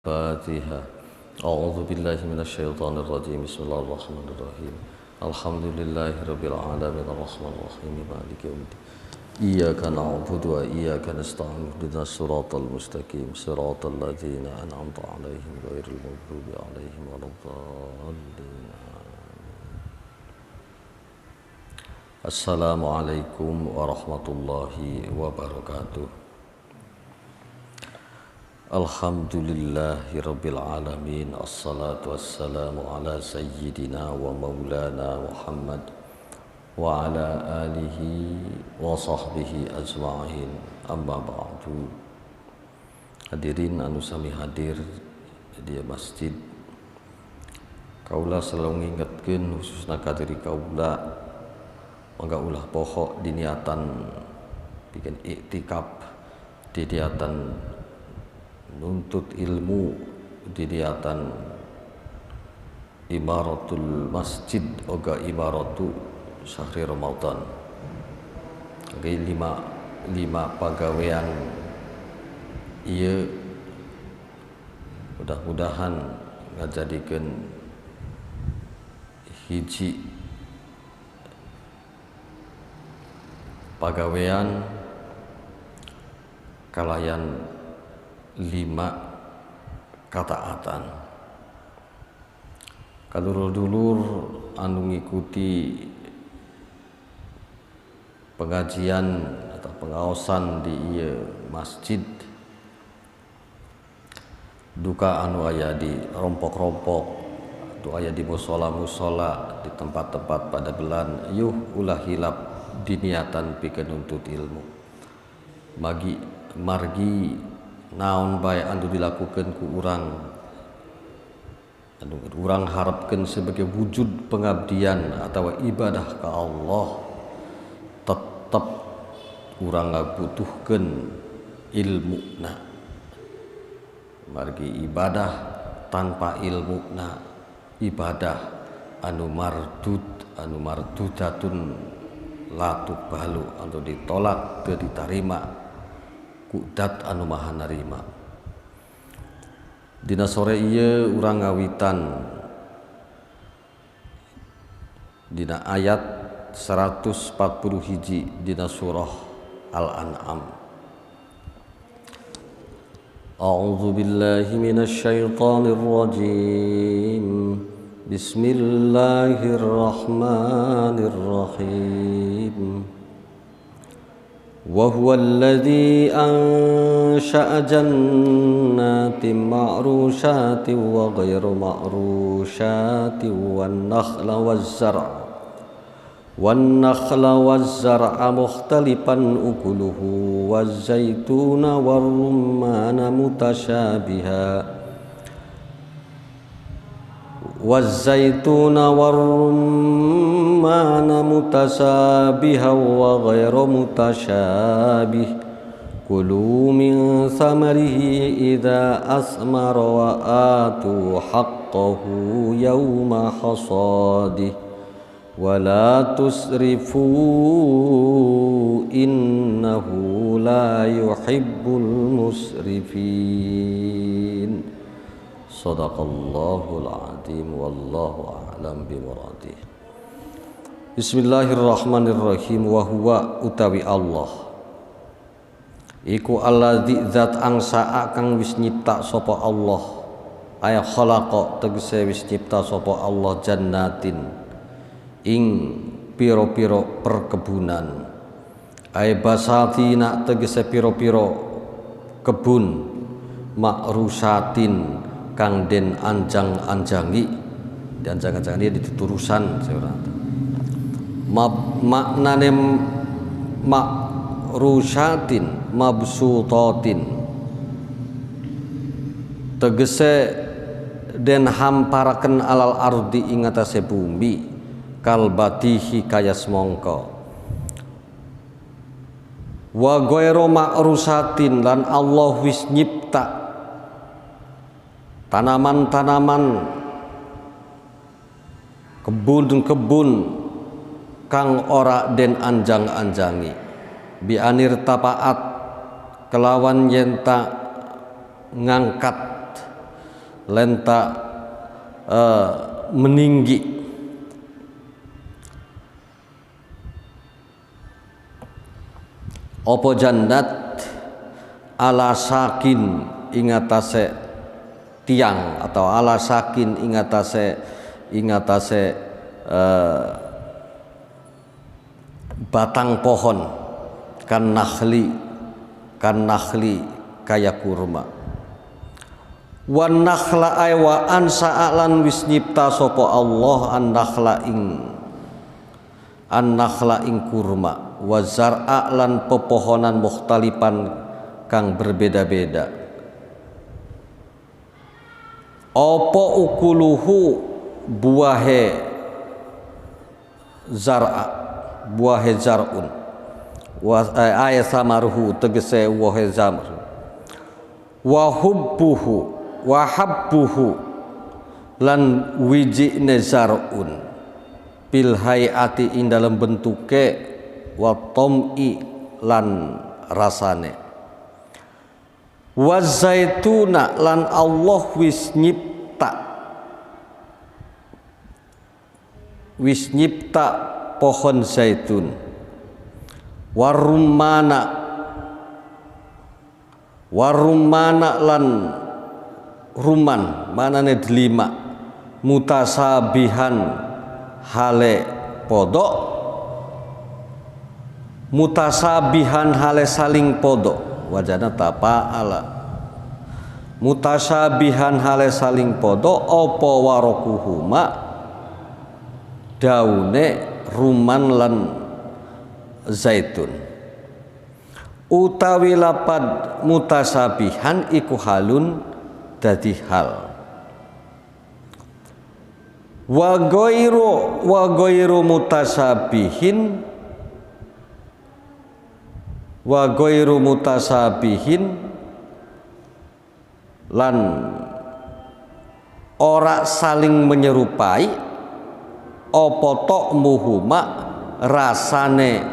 الفاتحة. أعوذ بالله من الشيطان الرجيم. بسم الله الرحمن الرحيم. الحمد لله رب العالمين الرحمن الرحيم مالك يوم الدين. إياك نعبد وإياك نستعين اهدنا الصراط المستقيم صراط الذين أنعمت عليهم غير المغضوب عليهم ولا الضالين. السلام عليكم ورحمة الله وبركاته. Alhamdulillahi Rabbil Alamin. Assalatu wassalamu ala sayyidina wa maulana Muhammad wa ala alihi wa sahbihi ajma'in. Amma ba'du. Hadirin anu sami hadir di masjid, kaula selalu ngingetkeun khususna ka diri kaula mangga ulah poho diniatan bikin iktikaf, diniatan nuntut ilmu, diniatan imaratul masjid oga imaratu syahri Ramadan. Oke, lima pagawean ieu mudah-mudahan ngajadikeun hiji pagawean kalayan 5 kataatan. Kadulur-dulur anu ngikuti pengajian atau pengaosan di ieu masjid, duka anu aya di rompok-rompok, anu aya di musola-musola, di tempat-tempat pada belan, yuh ulah hilap diniatan pikeun nuntut ilmu. Margi naon bae anu dilakukeun ku urang, anu urang harapkeun sebagai wujud pengabdian atau ibadah ka Allah, tetep urang ngabutuhkeun ilmuna. Margi ibadah tanpa ilmuna ibadah anu mardudatun la tuqbalu, anu ditolak teu ditarima kudat anu maha narima. Dina sore ieu urang ngawitan dina ayat 141 dina surah Al-An'am. A'udzu billahi minasy syaithanir rajim. Bismillahirrahmanirrahim. وهو الذي أنشأ جنات معروشات وغير معروشات والنخل والزرع مختلفا أكله والزيتون والرمان متشابها وغير متشابه كلوا من ثمره إذا أثمر وآتوا حقه يوم حصاده ولا تسرفوا إنه لا يحب المسرفين. Sadaqallahul azim wallahu a'lam bimuradih. Bismillahirrahmanirrahim. Wa huwa utawi Allah iku alladzi zat angsaa kang wis nyipta sapa Allah, aya khalaqa tegese wis nyipta sapa Allah jannatin ing pira-pira perkebunan, ay basatina tegese pira-pira kebun, makrusatin kang den anjang-anjangi, dianjang-anjangi dia dituturusan seorang. Maknane makrusatin mabsutatin tegese den hamparaken alal ardi ing atase bumi, kalbatihi kaya semongko. Wa ghairu makrusatin lan Allah wis nyipta tanaman-tanaman, kebun-kebun kang ora den anjang-anjangi, bi anir tapaat kelawan yenta ngangkat lenta meninggi. Apa jannat ala sakin ingatase tiang atau ala sakin ingatase batang pohon kan nakhli kaya kurma. Wan nakhla ay wa an sa'alan wis nyipta sapa Allah an nakhla ing kurma wa zar'a lan pepohonan mukhtalipan kang berbeda-beda. Apa ukuluhu buahe zar'un wa ay samaruhu tegese wahe zamr wa hubbuhu wa habbuhu lan wijine zar'un bil hayati ing dalam bentuke wa tom'i lan rasane wa zaituna lan Allah wis nyipta pohon zaitun warumana lan ruman manane delima mutasabihan hale saling podo wajana tapa'ala mutasabihan hale saling podo apa warokuhuma daune ruman lan zaitun utawi lapad mutasabihan iku halun dadi hal wa ghairu mutasabihin lan ora saling menyerupai apa ta'muhuma rasane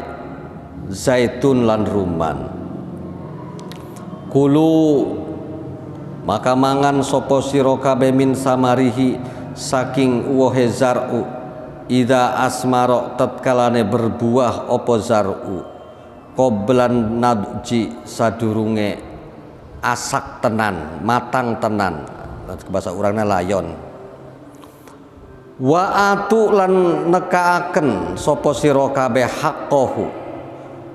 zaitun lan ruman. Kulu maka mangan sapa sira kabeh min samarihi saking wohe zar'u ida asmara tatkalane berbuah apa zar'u qoblan nadji sadurunge asak tenan matang tenan bahasa urangna layon. Wa atu lan nekaaken sapa sira kabeh haqqahu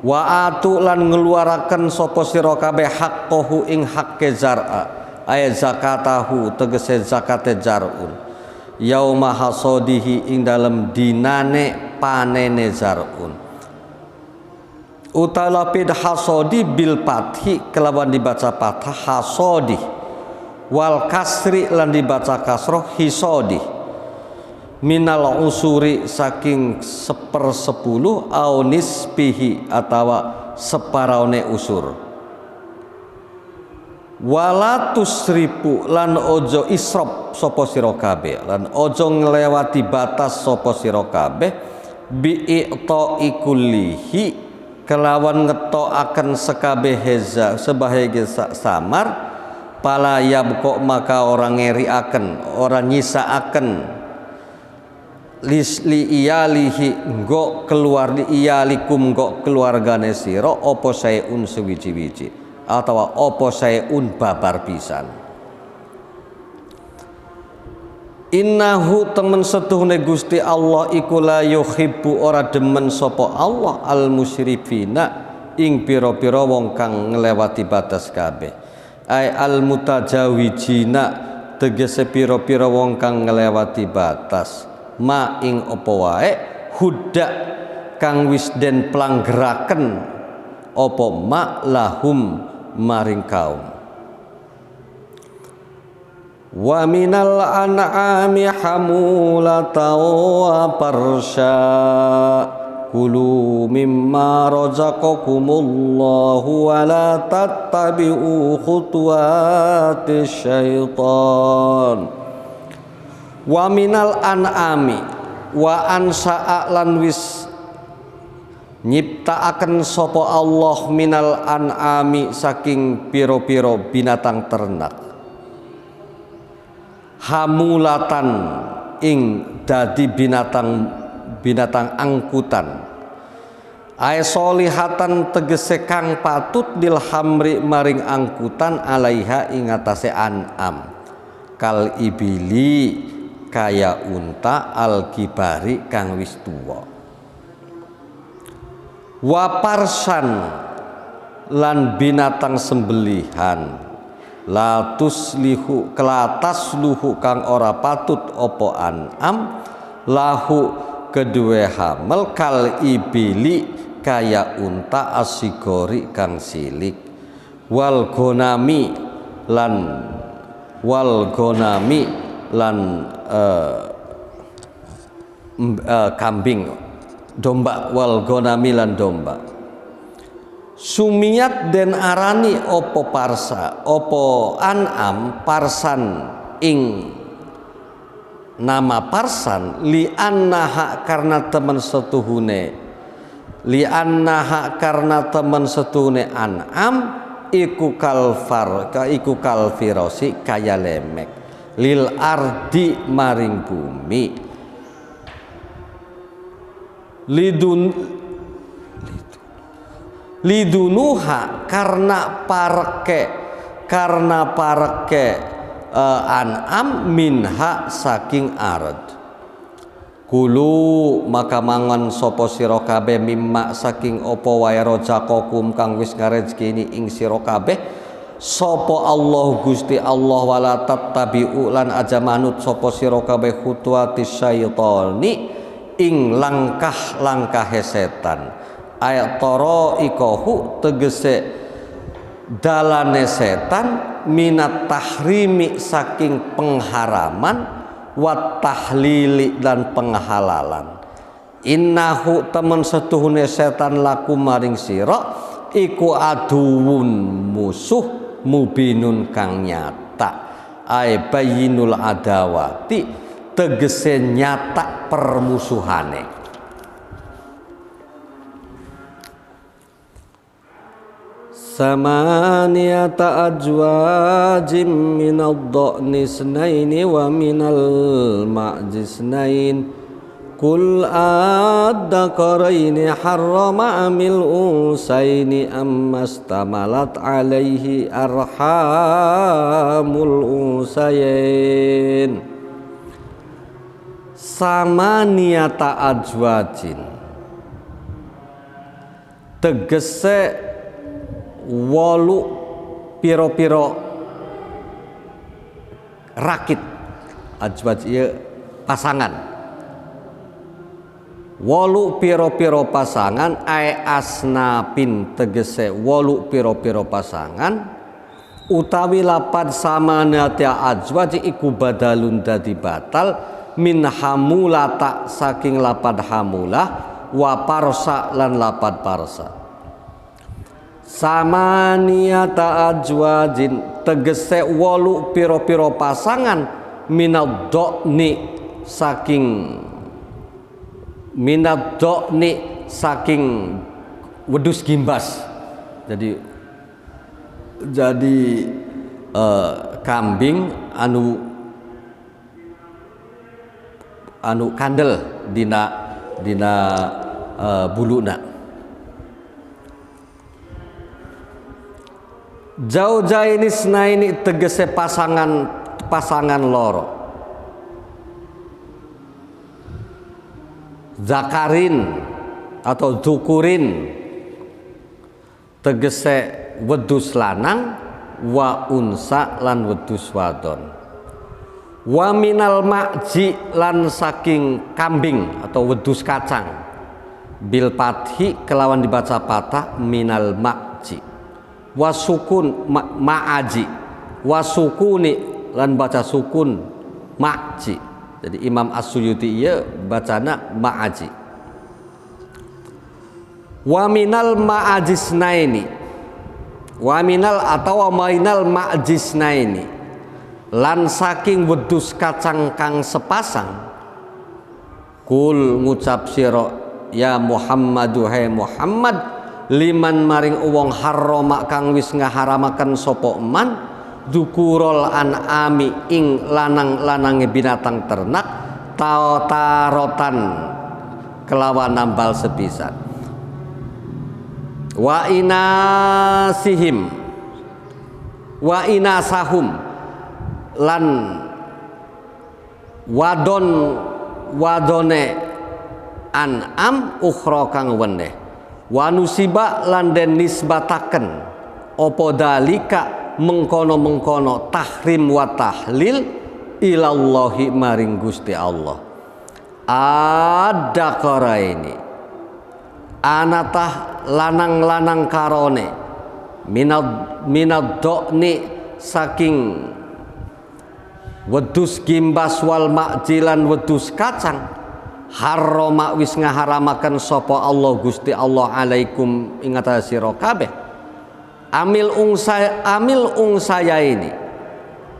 wa atu lan ngeluaraken sapa sira kabeh haqqahu ing hakke zar'a ay zakatahu tegese zakate zar'un yauma hasodihi ing dalem dinane panene zar'un utalapid hasodi bil fathi kelawan dibaca fathah hasodi wal kasri lan dibaca kasroh hisodi minal usuri saking 1/10 au nisbihi atawa separaone usur wala tusrifu lan ojo isrof sapa sira kabeh lan ojo nglewati batas sapa sira kabeh bi i'ta'i kullihi kelawan ngetokaken sekabeh sebahagia samar pala yabqa maka orang ngeriaken orang nyisaaken li iyalihi nggo keluar li iyalikum nggo keluargane sira apa saeun sewiji-wiji atau apa saeun babar pisan. Innahu temen setuhne Gusti Allah iku la yuhibbu ora demen sapa Allah al musyrifina ing pira-pira wong kang nglewati batas kabeh ai al mutajawijina tegese pira-pira wong kang nglewati batas ma ing apa wae hudak kang wis den planggeraken apa ma lahum maring kaum. Wa minal an'ami hamulatan wa farsha kulu mimma razaqakumullahu wa la tattabi'u khutuwatis syaitan. Wa minal an'ami wa ansa'a lan wis nyiptaaken sapa Allah minal an'ami saking piro-piro binatang ternak hamulatan ing dadi binatang angkutan, ay solihatan tegese kang patut lil hamri maring angkutan alaiha ing atase an'am, kal ibili kaya unta al kibari kang wis tuwa, wa parsan lan binatang sembelihan, la tuslihu kelatas luhu kang ora patut opo an'am lahu kedue hamel kal ibili kaya unta asigori kang silik, wal gonami lan kambing domba, wal gonami lan domba. Sumiyat den arani opo parsa opo an'am parsan ing nama parsan li annaha karena temen setuhune an'am iku kalfirosi kaya lemek lil ardi maring bumi lidunuha karena pareke an'am minha saking ard. Kulu maka mangan sapa sira kabeh mimma saking apa wae razaqakum kang wis ngarezekini ing sira kabeh sapa Allah Gusti Allah, wala tattabi'u lan aja manut sapa sira kabeh khutuwatis syaitani ing langkah-langkahe setan. Ayat toro ikohu tegese dalane setan minat tahrimi saking pengharaman wat tahlili dan penghalalan. Innahu temen setuhune setan laku maring sira iku aduwun musuh mubinun kang nyata, ay bayinul adawati tegese nyata permusuhane. Samaniyata ajwajim minad dha'ni isnaini wa minal ma'zi isnain kul ad-dhakaraini harrama amil unsaini ammastamalat alaihi arhamul unsayin. Samaniyata ajwajin tegese wolu piro-piro rakit, ajwaj ieu pasangan, wolu piro-piro pasangan, ay asnapin tegese wolu piro-piro pasangan, utawi lapad samaniyata ajwaj iku badalun dadi batal min hamulata saking lapad hamulah wa parsa lan lapad parsa. Samaniyata ajwajin tegese wolu piro-piro pasangan minad dha'ni saking wedhus gimbas. Jadi kambing anu kandel dina buluna. Zaujaini snaini tegese pasangan loro. Zakarin atau dzukurin tegese wedhus lanang, wa unsa lan wedhus wadon. Wa minal ma'ji lan saking kambing atau wedhus kacang. Bil fathi kelawan dibaca patah minal ma'ji. Wasukun ma'aji, wasukuni lan baca sukun ma'ji. Jadi Imam As-Suyuti ieu bacana ma'aji. Wa minal ma'ajisnaini, wa minal atawa mainal ma'ajisnaini lan saking wedhus kacang kang sepasang. Kul ngucap sira ya Muhammadu hai Muhammad liman maring wong harrama kang wis ngaharamaken sapa man dzukurul an'ami ing lanang-lanange binatang ternak tarotan kelawan nambal sepisan wa inasihim wa inasahum lan wadone an'am ukhra kang weneh wa nusiba lan den nisbataken apa dalika mengkono-mengkono tahrim wa tahlil ilallahi maring Gusti Allah ada kara ini anatah lanang-lanang karone minad do'ni saking wedus gimbas wal makjilan wedus kacang harrama wis ngaharamaken sapa Allah Gusti Allah alaikum ing atase sira kabeh amil ungsaya ini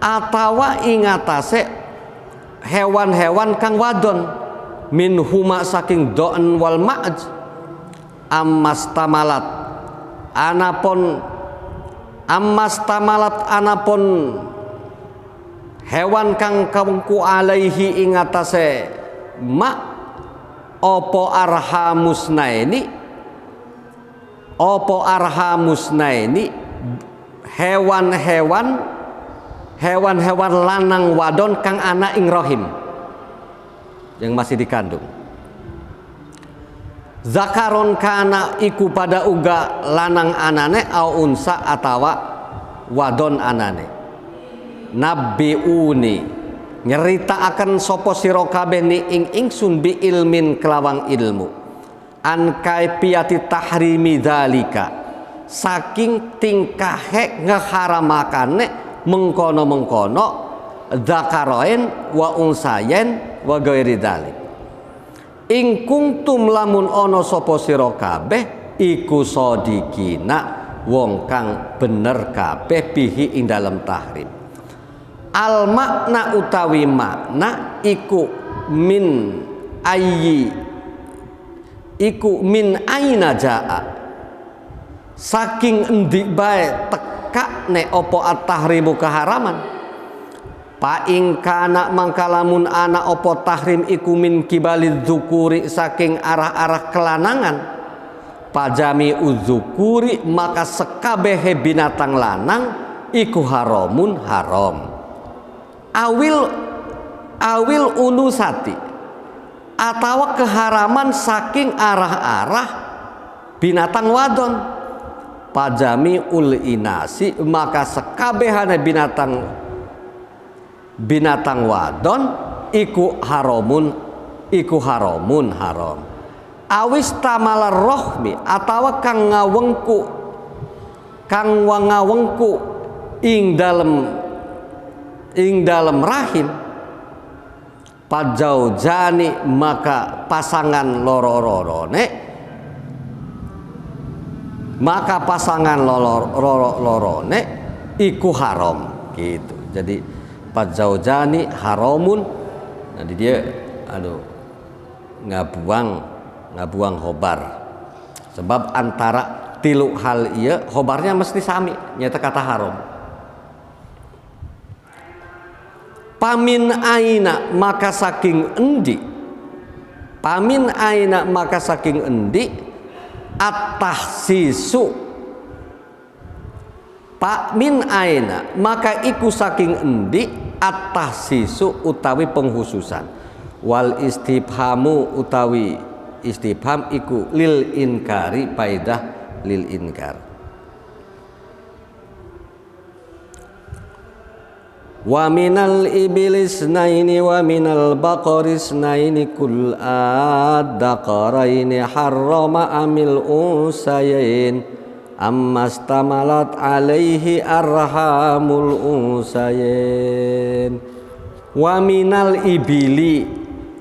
atawa ing atase hewan-hewan kang wadon min huma saking do'en wal ma'j amastamalat anapun hewan kang kangku alaihi ing atase ma opo arhamusna ini hewan-hewan lanang wadon kang ana ing rahim yang masih dikandung zakaron kana iku pada uga lanang anane au unsa atawa wadon anane nabbiuni nyerita akan sopo sira kabeh ni ing ingsun bi ilmin kelawang ilmu an kaifiyati tahrimi dzalika saking tingkahe ngeharamakane mengkono-mengkono dzakarain wa unsayen wa ghairi dzalik ing kuntum lamun ana sapa sira kabeh iku sodikina wong kang bener kabeh bihi ing dalem tahrim al makna utawi makna iku min aina jaa saking endi bae tekakne apa at-tahrimu keharaman pa ing kana mangkalamun ana apa tahrim iku min kibalid dzukuri saking arah-arah kelanangan pajami udzukuri maka sekabehe binatang lanang iku haramun haram awil unusati atawa keharaman saking arah-arah binatang wadon pajami ul inasi maka sekabehane binatang wadon iku haramun haram awis tamalar rohmi atawa kang ngawengku ing dalem rahim pajaujani maka pasangan lorone iku haram gitu. Jadi pajaujani haramun. Nanti dia ngabuang khobar. Sebab antara tilu hal iya khobarnya mesti sami nyata kata haram. Pamin aina maka saking endi at-tahsisu pamin aina maka iku saking endi at-tahsisu utawi penghususan wal istifhamu utawi istifham iku lil inkari paidah lil inkar wa minal iblis naini wa minal baqaris naini kul ad-daqaraini harrama amil unsayain ammastamalat alaihi arhamul unsayain wa minal ibili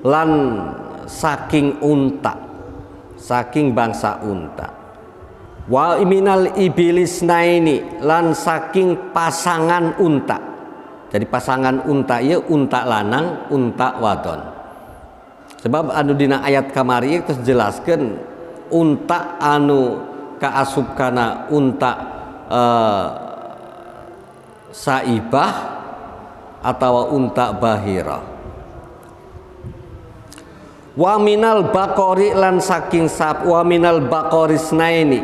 lan saking unta saking bangsa unta wa minal iblis naini lan saking pasangan unta. Jadi pasangan unta ya unta lanang, unta wadon. Sebab anu dina ayat kamari terus jelaskan unta anu kaasup kana unta saibah atau unta bahira. Wa minal baqari lan saking sap wa minal baqari snaini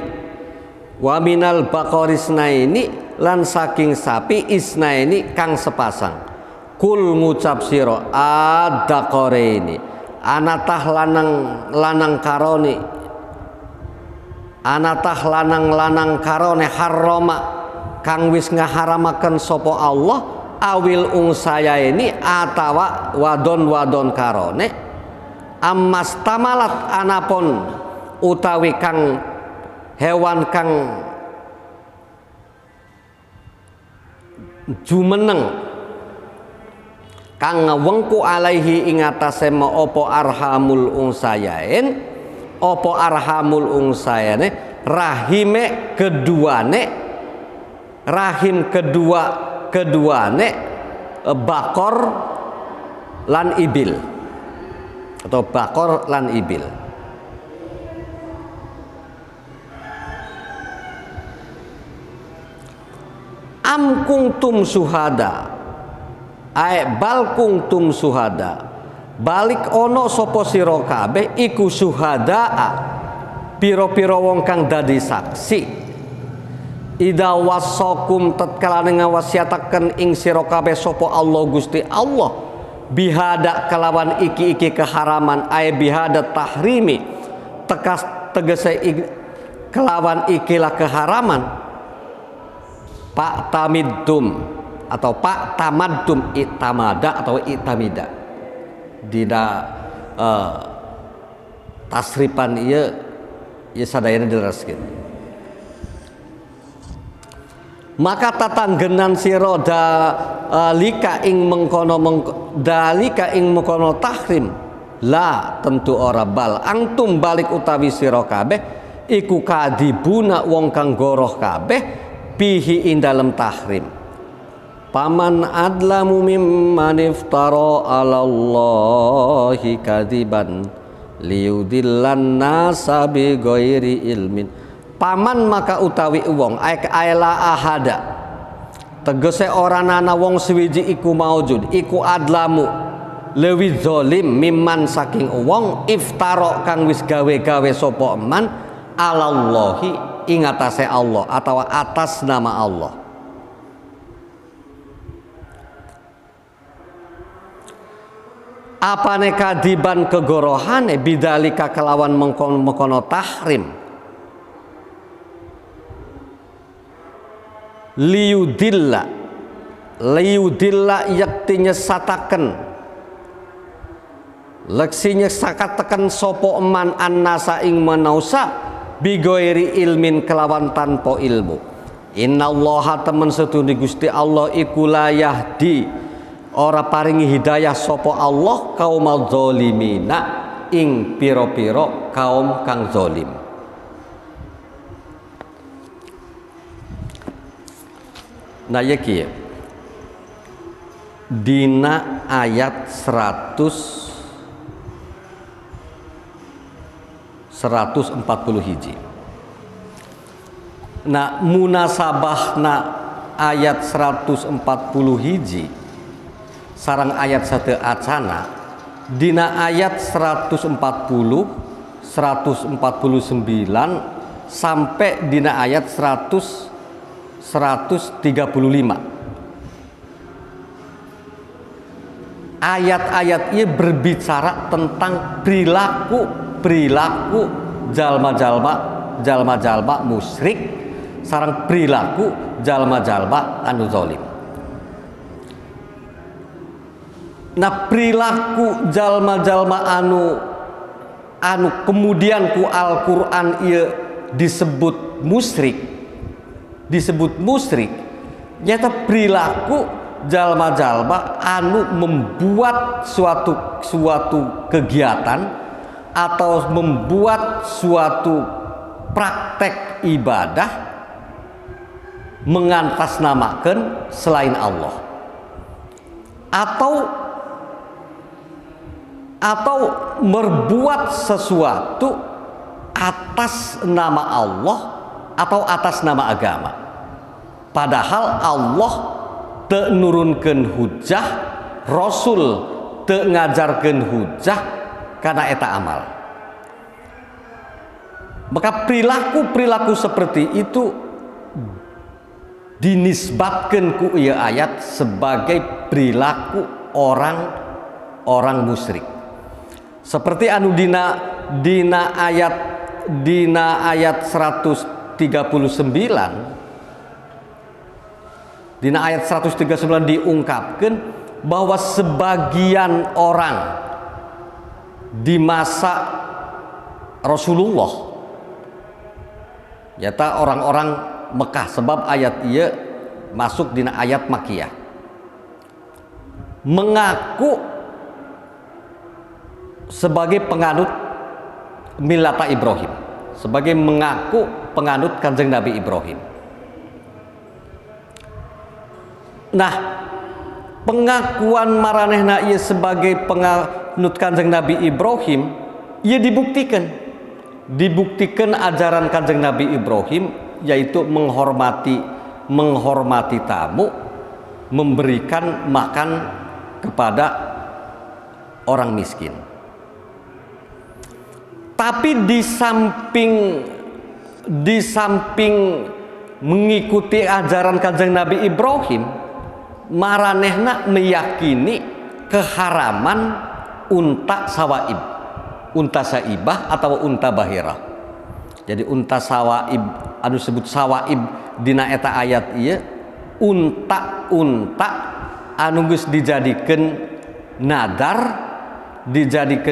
wa minal baqari snaini lan saking sapi isnaini kang sepasang. Kul ngucap sira adaqareni anatah lanang karone anatah lanang karone harrama kang wis ngaharamaken sapa Allah awil unsaya ini atawa wadon karone ammas tamalat anapun utawi kang hewan kang jumeneng kang wengku alaihi ing atase opo arhamul unsayain opo arhamul unsayane rahime keduane rahim keduane bakor lan ibil atau bakor lan ibil. Am kuntum suhada bal kuntum suhada balik ono sapa sira kabeh iku suhadaa pira-pira wong kang dadi saksi ida wasakum tatkala ngawasiataken ing sira kabeh sapa Allah Gusti Allah bihada kelawan iki keharaman bihada tahrimi tegese kelawan ikilah keharaman Pak Tamidum atau Pak Tamadum itamada atau itamida dina tasripan ieu sadayana dilereskeun. Maka tatanggenan sira dalika ing mengkono tahrim la tentu ora bal angtum balik utawi sira kabeh iku kadibuna wong kang goroh kabeh bihi ing dalem tahrim. Paman adlamu mimman iftara 'ala Allahi kadiban liyudillan nasa bi ghairi ilmin. Paman maka utawi wong aila ahada tegese ora ana wong suwiji iku maujud iku adlamu lewi zalim mimman saking wong iftara kang wis gawe-gawe sapa man 'ala Allahi ing atase Allah atau atas nama Allah. Apane kadiban kegorohane bidalika kelawan mengkono tahrim liyudilla yakti nyesataken leksinya sakataken sopo man annasa ing manausa bigoiri ilmin kelawan tanpa ilmu. Innallaha temen setuni Gusti Allah iku la yahdi ora paringi hidayah sopo Allah kaum zalimina ing piro-piro kaum kang zalim. Nah ya kiye dina ayat 140 hiji. Nah munasabahna ayat 140 hiji sarang ayat satu acana dina ayat 140 149 sampai dina ayat 135 ayat-ayat ini berbicara tentang perilaku jalma-jalma musyrik sarang perilaku jalma-jalma anu zalim. Nah perilaku jalma-jalma anu kemudian ku Al-Qur'an ieu disebut musyrik nyata perilaku jalma-jalma anu membuat suatu kegiatan atau membuat suatu praktek ibadah mengatasnamakan selain Allah atau berbuat sesuatu atas nama Allah atau atas nama agama, padahal Allah teu nurunkeun hujjah, Rasul teu ngajarkeun hujjah kana eta amal. Maka perilaku-perilaku seperti itu dinisbatkan ku ieu ayat sebagai perilaku orang musyrik. Seperti anu dina ayat 139, dina ayat 139 diungkapkan bahwa sebagian orang di masa Rasulullah, nyata orang-orang Mekah, sebab ayat ieu masuk dina ayat Makkiyah, mengaku sebagai penganut milata Ibrahim, sebagai mengaku penganut Kanjeng Nabi Ibrahim. Nah, pengakuan maranehna ieu sebagai penganut Kanjeng Nabi Ibrahim ieu dibuktikan ajaran Kanjeng Nabi Ibrahim, yaitu menghormati tamu, memberikan makan kepada orang miskin. Tapi di samping mengikuti ajaran Kanjeng Nabi Ibrahim, maranehna meyakini keharaman unta sawaib, unta saibah atau unta bahirah. Jadi unta sawaib anu sebut sawaib dina eta ayat ieu unta anu geus dijadikeun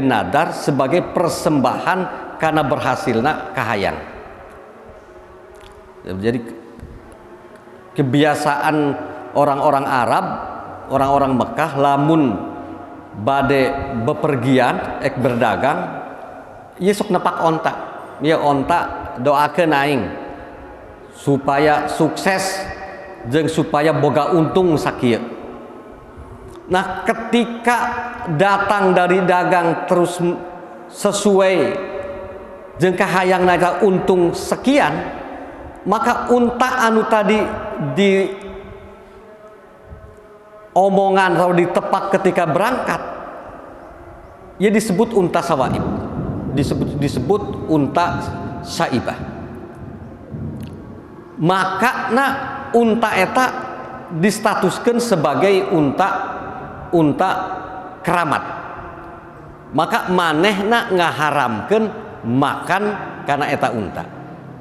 nadar sebagai persembahan karena berhasilna kahayang. Jadi kebiasaan orang-orang Arab, orang-orang Mekah, lamun bade bepergian berdagang, ieu sok nepak onta. Ya onta doakeun aing supaya sukses jeung supaya boga untung sakieu. Nah, ketika datang dari dagang terus sesuai jeung kahayang naga untung sekian, maka unta anu tadi di omongan atau ditepak ketika berangkat, ia disebut unta sawaib, disebut unta saibah. Maka unta eta distatuskan sebagai unta keramat. Maka manehna ngaharamkeun makan karena eta unta,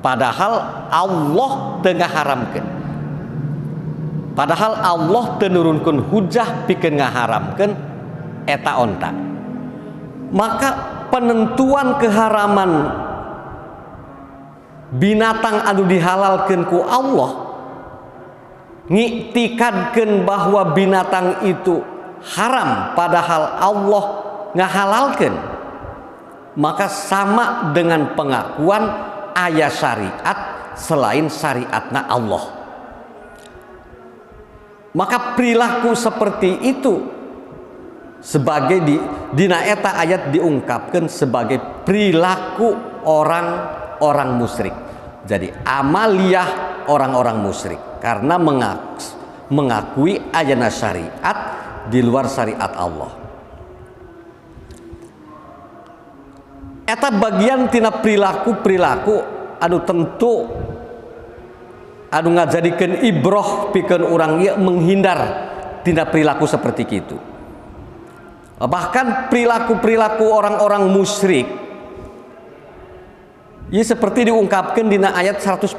padahal Allah teu ngaharamkeun. Padahal Allah teu nurunkeun hujjah pikeun ngaharamkeun eta onta. Maka penentuan keharaman binatang anu dihalalkeun ku Allah ngiktikadkeun bahwa binatang itu haram padahal Allah ngahalalkeun, maka sama dengan pengakuan aya syariat selain syariatna Allah. Maka perilaku seperti itu sebagai dina eta ayat diungkapkan sebagai perilaku orang musyrik. Jadi amaliyah orang-orang musyrik karena mengakui ayana syariat di luar syariat Allah. Eta bagian tina perilaku anu tentu anu ngajadikeun ibroh pikeun urang ieu menghindar tina perilaku seperti kitu. Bahkan perilaku orang-orang musyrik ieu seperti diungkapkan dina ayat 140.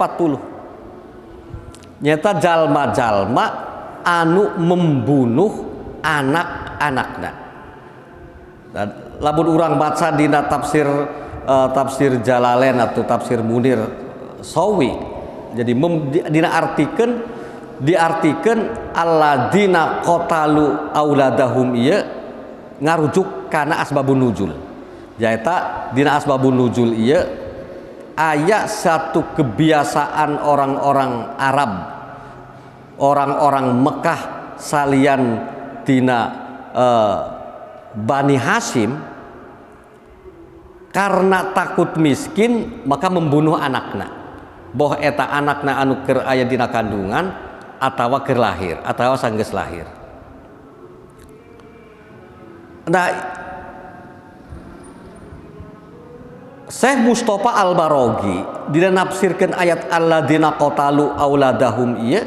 Nyata jalma-jalma anu membunuh anak-anakna. Lamun urang baca dina tafsir Jalalain atau tafsir Munir Sawi, jadi dina diartikeun alladzina qatalu auladahum ieu ngarujuk kana asbabun nuzul. Jaeta dina asbabun nuzul ieu aya satu kebiasaan orang-orang Arab, orang-orang Mekah salian tina Bani Hashim, karena takut miskin maka membunuh anakna. Boh eta anakna anu keur aya dina kandungan atawa keur lahir atawa sanggeus lahir. Nah, Syekh Mustafa Al-Barogi dina nafsirkeun ayat alladzina qatalu auladahum ieu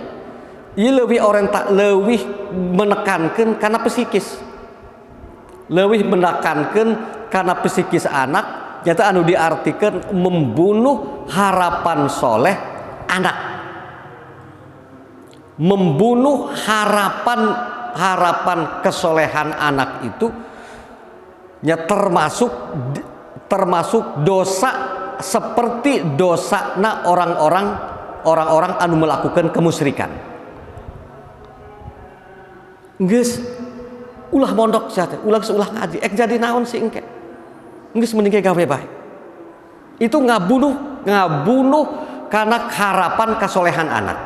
leuwih orang tak leuwih menekankeun kana psikis. Leuwih menekankeun kana psikis anak nyata anu diartikeun membunuh harapan soleh anak. Membunuh harapan kesolehan anak itu nya termasuk dosa seperti dosana orang-orang anu melakukan kemusyrikan. Geus ulah mondok sia teh, ulah ngaji, jadi naon sih engke. Geus mending gawe bae. Itu ngabunuh karena harapan kesolehan anak.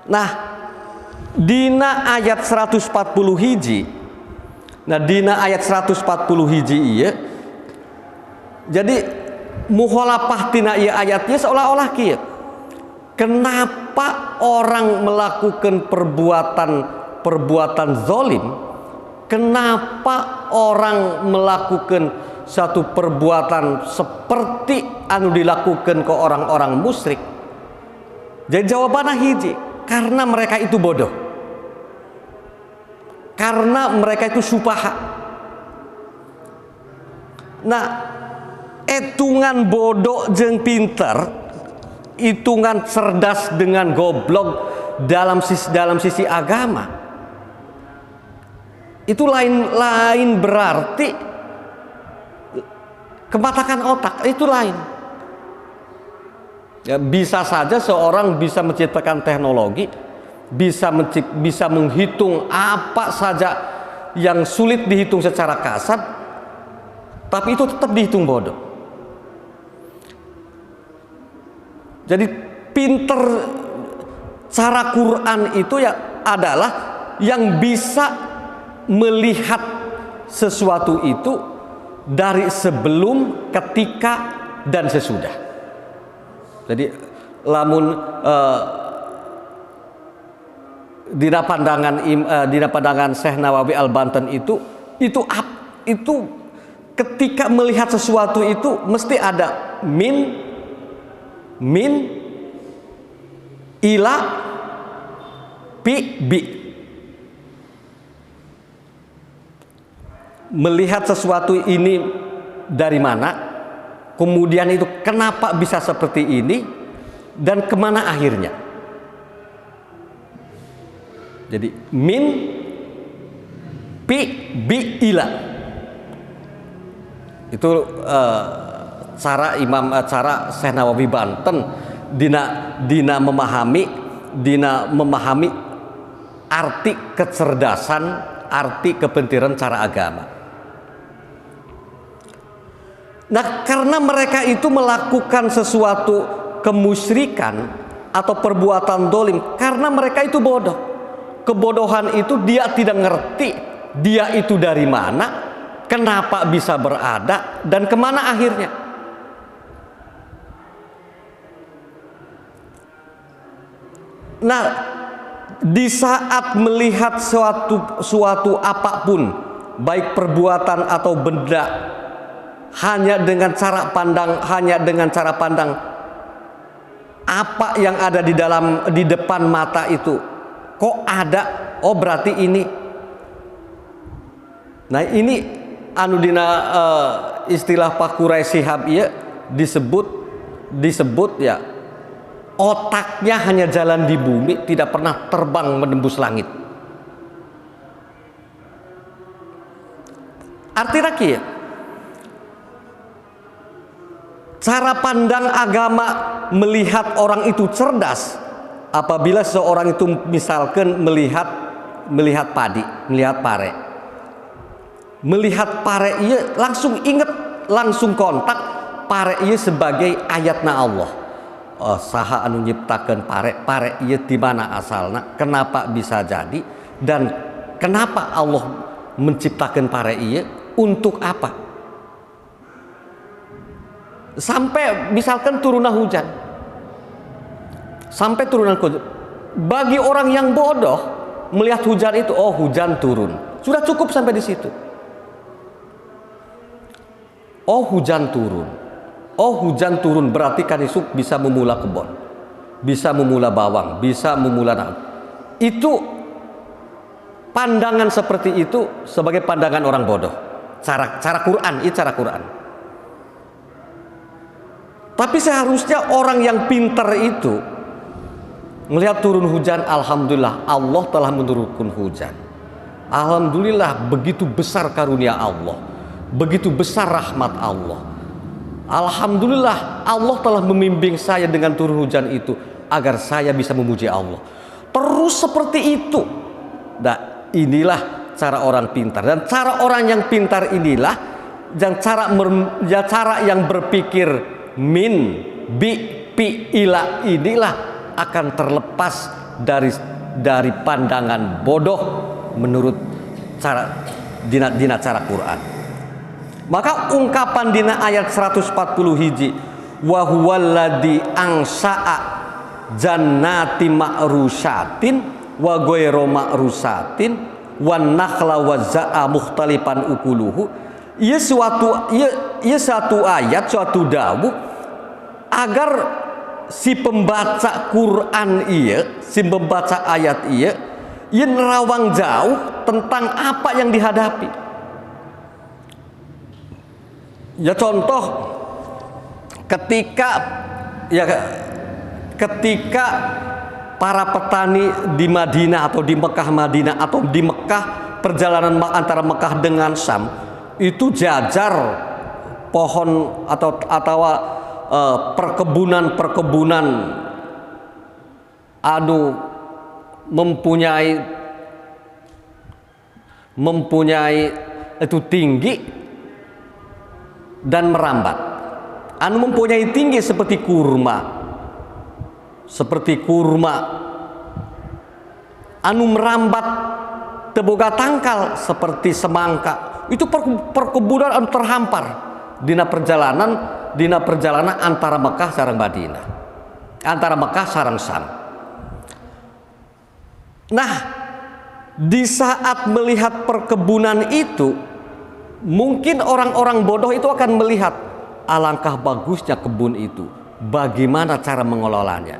Nah, dina ayat 140 hiji. Nah, dina ayat 140 hiji ieu. Jadi muholapah tina ieu ayatnya seolah-olah kieu. Kenapa orang melakukan perbuatan zalim? Kenapa orang melakukan satu perbuatan seperti anu dilakukan ke orang-orang musyrik? Jadi jawabannya hiji, karena mereka itu bodoh. Karena mereka itu supaha. Nah, hitungan bodoh jeung pinter, hitungan cerdas dengan goblok dalam sisi agama itu lain berarti kematakan otak, itu lain. Ya, bisa saja seorang bisa menciptakan teknologi, bisa menghitung apa saja yang sulit dihitung secara kasar, tapi itu tetap dihitung bodoh. Jadi pinter cara Quran itu ya adalah yang bisa melihat sesuatu itu dari sebelum, ketika, dan sesudah. Jadi lamun dina pandangan Syekh Nawawi Al-Banten itu ketika melihat sesuatu itu mesti ada min, ila, bi. Melihat sesuatu ini dari mana, kemudian itu kenapa bisa seperti ini, dan kemana akhirnya. Jadi min, pi, bi, ila. Itu cara Syekh Nawawi Banten dina memahami arti kecerdasan, arti kepintaran cara agama. Nah, karena mereka itu melakukan sesuatu kemusyrikan atau perbuatan dolim, karena mereka itu bodoh. Kebodohan itu dia tidak ngerti dia itu dari mana, kenapa bisa berada, dan kemana akhirnya. Nah, di saat melihat suatu apapun, baik perbuatan atau benda, hanya dengan cara pandang apa yang ada di depan mata itu, kok ada, oh berarti ini. Nah, ini anu dina istilah Pak Quraisy Shihab ya disebut ya, otaknya hanya jalan di bumi, tidak pernah terbang menembus langit. Artinya kieu, cara pandang agama melihat orang itu cerdas apabila seorang itu misalkan melihat padi, melihat pare. Melihat pare ieu langsung inget, langsung kontak pare ieu sebagai ayatna Allah. Saha anu nyiptakeun pare ieu di mana asalna, kenapa bisa jadi, dan kenapa Allah menciptakan pare ieu, untuk apa? Sampai misalkan turunna hujan, sampai turunan hujan. Bagi orang yang bodoh melihat hujan itu, oh hujan turun, sudah cukup sampai di situ. Oh hujan turun, oh hujan turun berarti kan esok bisa memula kebun, bisa memula bawang, bisa memula itu. Pandangan seperti itu sebagai pandangan orang bodoh. Cara Quran, itu cara Quran. Tapi seharusnya orang yang pintar itu melihat turun hujan, alhamdulillah Allah telah menurunkan hujan. Alhamdulillah begitu besar karunia Allah, begitu besar rahmat Allah. Alhamdulillah Allah telah membimbing saya dengan turun hujan itu agar saya bisa memuji Allah. Terus seperti itu. Nah, inilah cara orang pintar, dan cara orang yang pintar inilah yang cara yang berpikir min bi pi ila inilah akan terlepas dari pandangan bodoh menurut cara dina cara Quran. Maka ungkapan dina ayat 140 hiji wa huwallazi angsa'a jannati ma'rusatin wa ghairu ma'rusatin wan nakhla wa za'a mukhtalifan ukuluhu. Ieu satu ayat, suatu dawuh agar si pembaca Quran ieu, si pembaca ayat ieu nerawang jauh tentang apa yang dihadapi. Ya contoh ketika para petani di Madinah atau di Mekah Madinah atau di Mekah, perjalanan antara Mekah dengan Syam itu jajar pohon atau perkebunan mempunyai itu tinggi dan merambat. Mempunyai tinggi seperti kurma, merambat teboga tangkal seperti semangka. Itu perkebunan terhampar dina perjalanan antara Mekah sareng Madinah, antara Mekah sareng Syam. Nah, di saat melihat perkebunan itu, mungkin orang-orang bodoh itu akan melihat alangkah bagusnya kebun itu, bagaimana cara mengelolanya.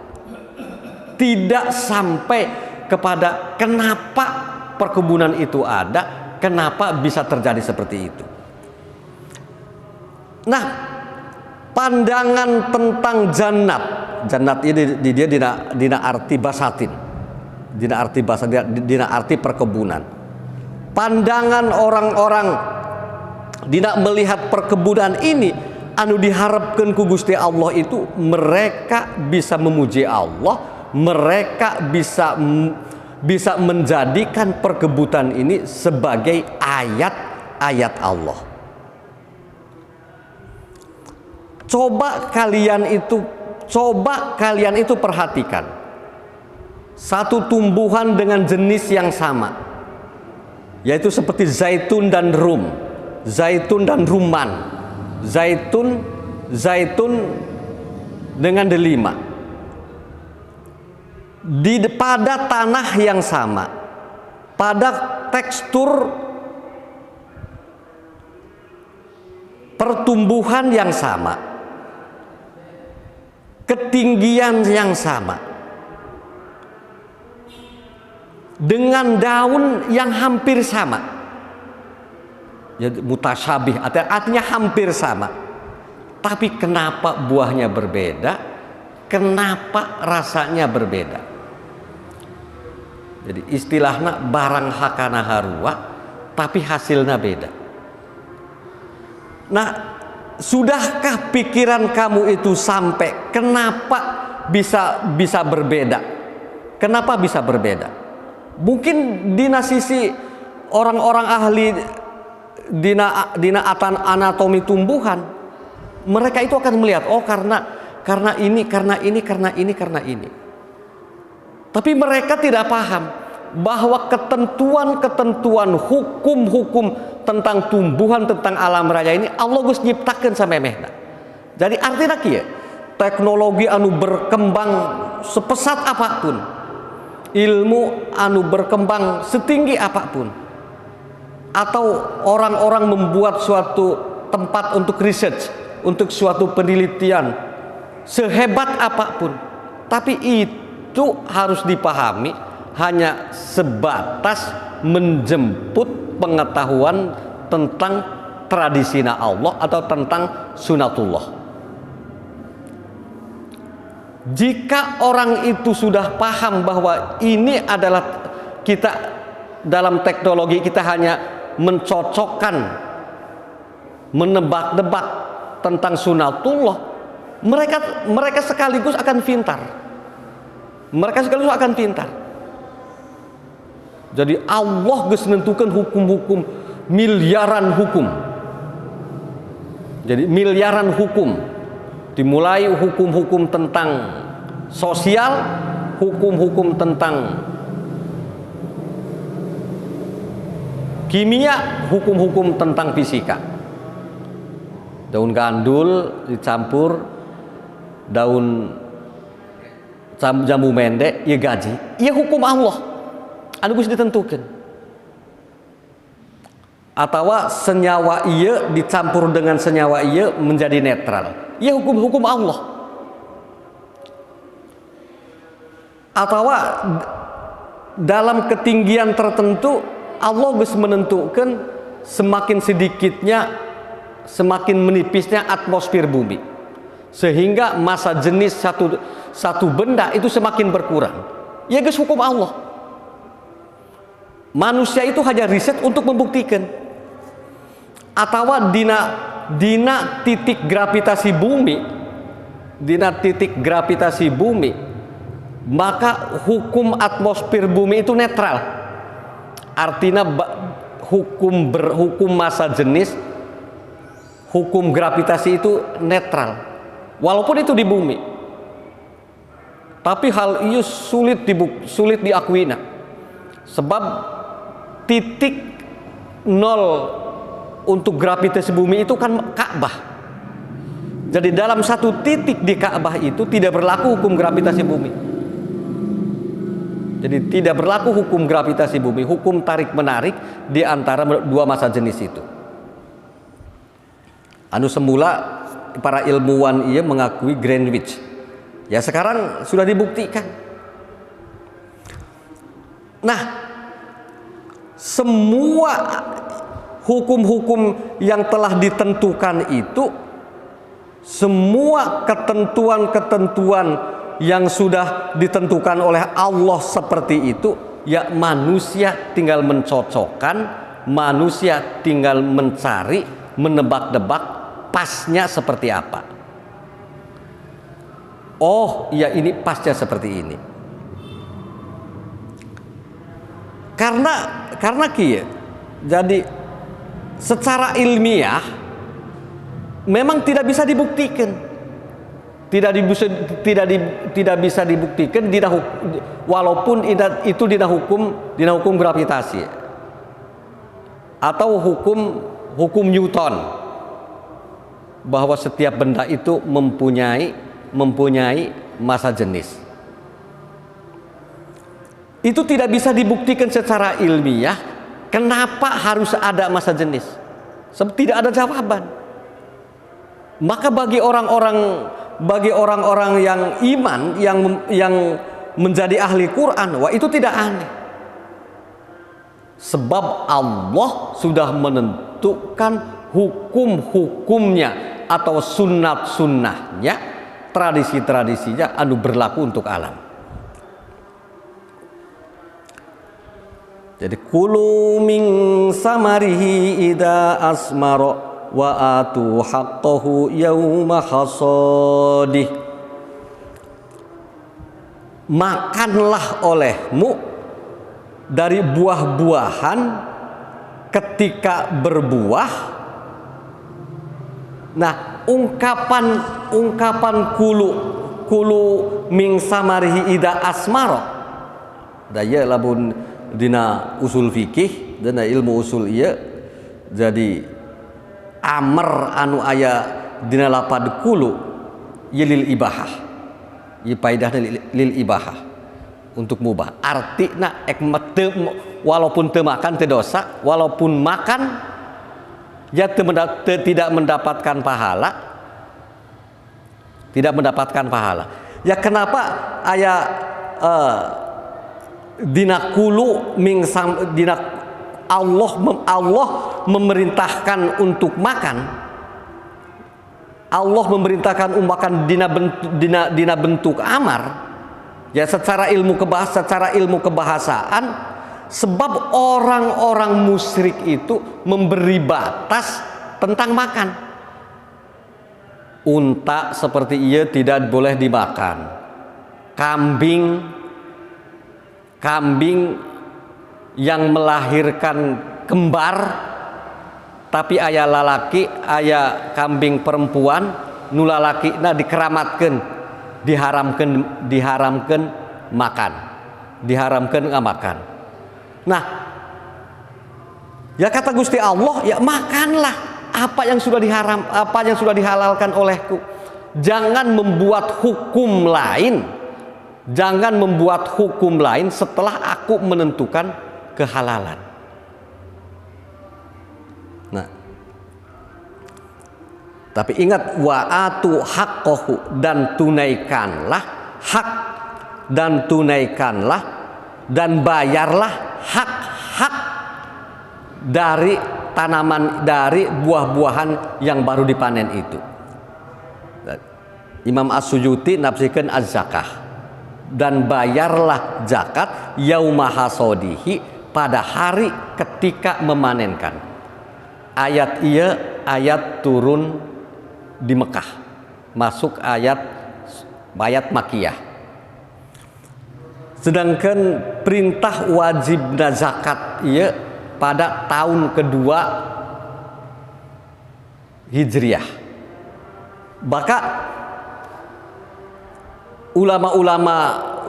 Tidak sampai kepada kenapa perkebunan itu ada, kenapa bisa terjadi seperti itu. Nah, pandangan tentang jannat ini dia dina arti basatin, dina arti perkebunan. Pandangan orang-orang dina melihat perkebunan ini anu diharapkan ku Gusti Allah itu mereka bisa memuji Allah. Mereka bisa menjadikan perkebunan ini sebagai ayat-ayat Allah. Coba kalian itu perhatikan satu tumbuhan dengan jenis yang sama, yaitu seperti zaitun dan rumman, zaitun dengan delima. Pada tanah yang sama, pada tekstur pertumbuhan yang sama, ketinggian yang sama, dengan daun yang hampir sama, ya, mutasyabih artinya hampir sama. Tapi kenapa buahnya berbeda? Kenapa rasanya berbeda? Jadi istilahnya barang hakana harua, tapi hasilnya beda. Nah, sudahkah pikiran kamu itu sampai kenapa bisa berbeda? Kenapa bisa berbeda? Mungkin dina sisi orang-orang ahli dina anatomi tumbuhan, mereka itu akan melihat, oh karena ini. Tapi mereka tidak paham bahwa ketentuan-ketentuan hukum-hukum tentang tumbuhan, tentang alam raya ini Allah Gus nyiptakeun sampai mehna. Jadi artinya kieu, teknologi anu berkembang sepesat apapun, ilmu anu berkembang setinggi apapun, atau orang-orang membuat suatu tempat untuk research, untuk suatu penelitian sehebat apapun, tapi itu harus dipahami hanya sebatas menjemput pengetahuan tentang tradisinya Allah atau tentang sunatullah. Jika orang itu sudah paham bahwa ini adalah, kita dalam teknologi kita hanya mencocokkan, menebak-nebak tentang sunatullah, mereka sekaligus akan pintar. Mereka sekaligus akan pintar. Jadi Allah geus nentukeun hukum-hukum, miliaran hukum. Jadi miliaran hukum. Dimulai hukum-hukum tentang sosial, hukum-hukum tentang kimia, hukum-hukum tentang fisika. Daun gandul dicampur daun jambu mende, ieu gaji, ieu hukum Allah anu geus ditentukeun. Atawa senyawa ieu dicampur dengan senyawa ieu menjadi netral, ya hukum-hukum Allah. Atau dalam ketinggian tertentu Allah geus menentukan semakin sedikitnya, semakin menipisnya atmosfer bumi, sehingga massa jenis satu benda itu semakin berkurang. Ya geus hukum Allah. Manusia itu hanya riset untuk membuktikan. Atau dina titik gravitasi bumi, maka hukum atmosfer bumi itu netral. Artinya hukum massa jenis, hukum gravitasi itu netral, walaupun itu di bumi. Tapi hal itu sulit diakuinya, sebab titik nol untuk gravitasi bumi itu kan Ka'bah. Jadi dalam satu titik di Ka'bah itu tidak berlaku hukum gravitasi bumi. Jadi tidak berlaku hukum gravitasi bumi, hukum tarik menarik di antara dua massa jenis itu. Anu semula para ilmuwan ia mengakui Greenwich. Ya sekarang sudah dibuktikan. Nah, semua hukum-hukum yang telah ditentukan itu, semua ketentuan-ketentuan yang sudah ditentukan oleh Allah seperti itu, ya manusia tinggal mencocokkan, manusia tinggal mencari, menebak-nebak pasnya seperti apa. Oh, ya ini pasnya seperti ini. Karena kieu. Jadi secara ilmiah memang tidak bisa dibuktikan, tidak bisa dibuktikan walaupun itu dina hukum gravitasi atau hukum Newton, bahwa setiap benda itu mempunyai massa jenis. Itu tidak bisa dibuktikan secara ilmiah. Kenapa harus ada massa jenis? Sebab tidak ada jawaban. Maka bagi orang-orang yang iman, yang menjadi ahli Quran, wah itu tidak aneh. Sebab Allah sudah menentukan hukum-hukumnya atau sunnah-sunnahnya, tradisi-tradisinya anu berlaku untuk alam. Jadi kulu min samarihi ida asmaro wa atu haqqahu yauma hasadih. Makanlah olehmu dari buah-buahan ketika berbuah. Nah, ungkapan kulu min samarihi ida asmaro, daya labun dina usul fikih dan ilmu usul iya, jadi amr anu aya dina lapad kulu yelil ibahah, ieu paedah lil ibahah untuk mubah. Artina walaupun teu makan teu dosa, walaupun makan ya tidak mendapatkan pahala. Tidak mendapatkan pahala. Ya kenapa aya dina kulu dina Allah memerintahkan untuk makan. Allah memerintahkan makan dina bentuk amar. Ya secara ilmu kebahasaan, sebab orang-orang musyrik itu memberi batas tentang makan. Unta seperti ia tidak boleh dimakan. Kambing yang melahirkan kembar, tapi ayah lalaki, ayah kambing perempuan, nu lalaki dikeramatkan, diharamkan makan, diharamkan makan. Nah, ya kata Gusti Allah, ya makanlah apa yang sudah dihalalkan olehku. Jangan membuat hukum lain. Jangan membuat hukum lain setelah aku menentukan kehalalan. Nah, tapi ingat, wa'atu haqqahu, dan tunaikanlah hak, dan tunaikanlah dan bayarlah hak-hak dari tanaman, dari buah-buahan yang baru dipanen itu. Imam As-Suyuti nafsirkan az-zakah, dan bayarlah zakat yauma hasodihi, pada hari ketika memanenkan. Ayat ia ayat turun di Mekah, masuk ayat makiyah. Sedangkan perintah wajibna zakat ia pada tahun kedua Hijriah. Maka ulama-ulama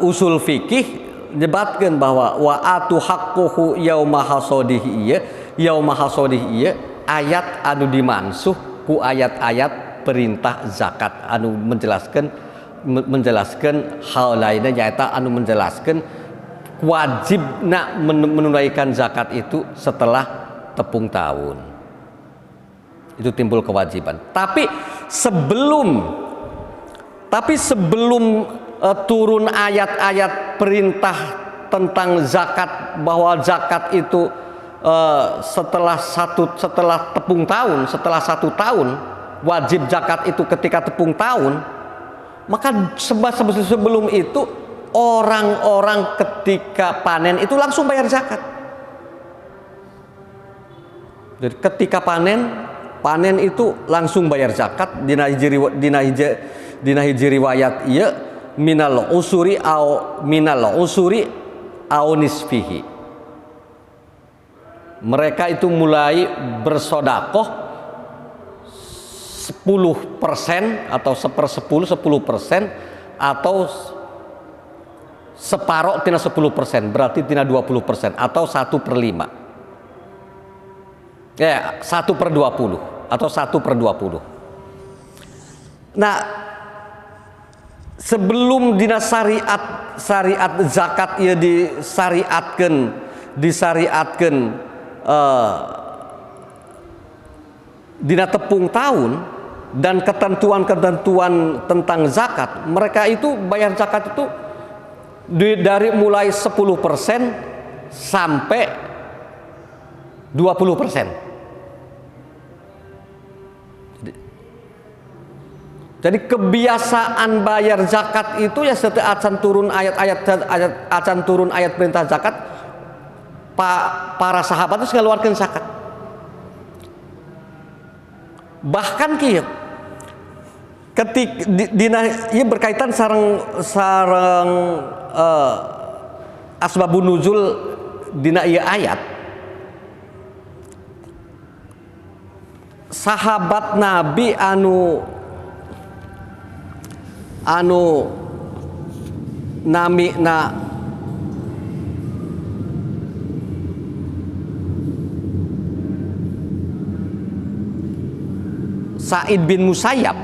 usul fikih nyebatkan bahwa wa'atu haqquhu yauma hasodihi ieu ayat anu dimansuh ku ayat-ayat perintah zakat anu menjelaskan hal lainnya, nyaeta anu menjelaskan wajibna menunaikan zakat itu setelah tepung tahun. Itu timbul kewajiban. Tapi sebelum turun ayat-ayat perintah tentang zakat, bahwa zakat itu setelah tepung tahun, setelah 1 tahun, wajib zakat itu ketika tepung tahun, maka sebelum itu orang-orang ketika panen itu langsung bayar zakat. Jadi ketika panen itu langsung bayar zakat. Dina hiji riwayat ieu minal usuri au nisfihi. Mereka itu mulai bersodakoh 10% atau 10%, atau separoh tina 10%, berarti tina 20%, atau 1/5. Ya, 1/20 atau 1/20. Nah, sebelum dina syariat zakat ieu disyariatkeun dina tepung tahun dan ketentuan-ketentuan tentang zakat, mereka itu bayar zakat itu dari mulai 10% sampai 20%. Jadi kebiasaan bayar zakat itu ya setelah acan turun ayat perintah zakat, para sahabat itu ngaluarkeun zakat. Bahkan kieu ketik ieu berkaitan sareng asbabun nuzul dina ieu ayat. Sahabat Nabi anu namina Sa'id bin Musayyab,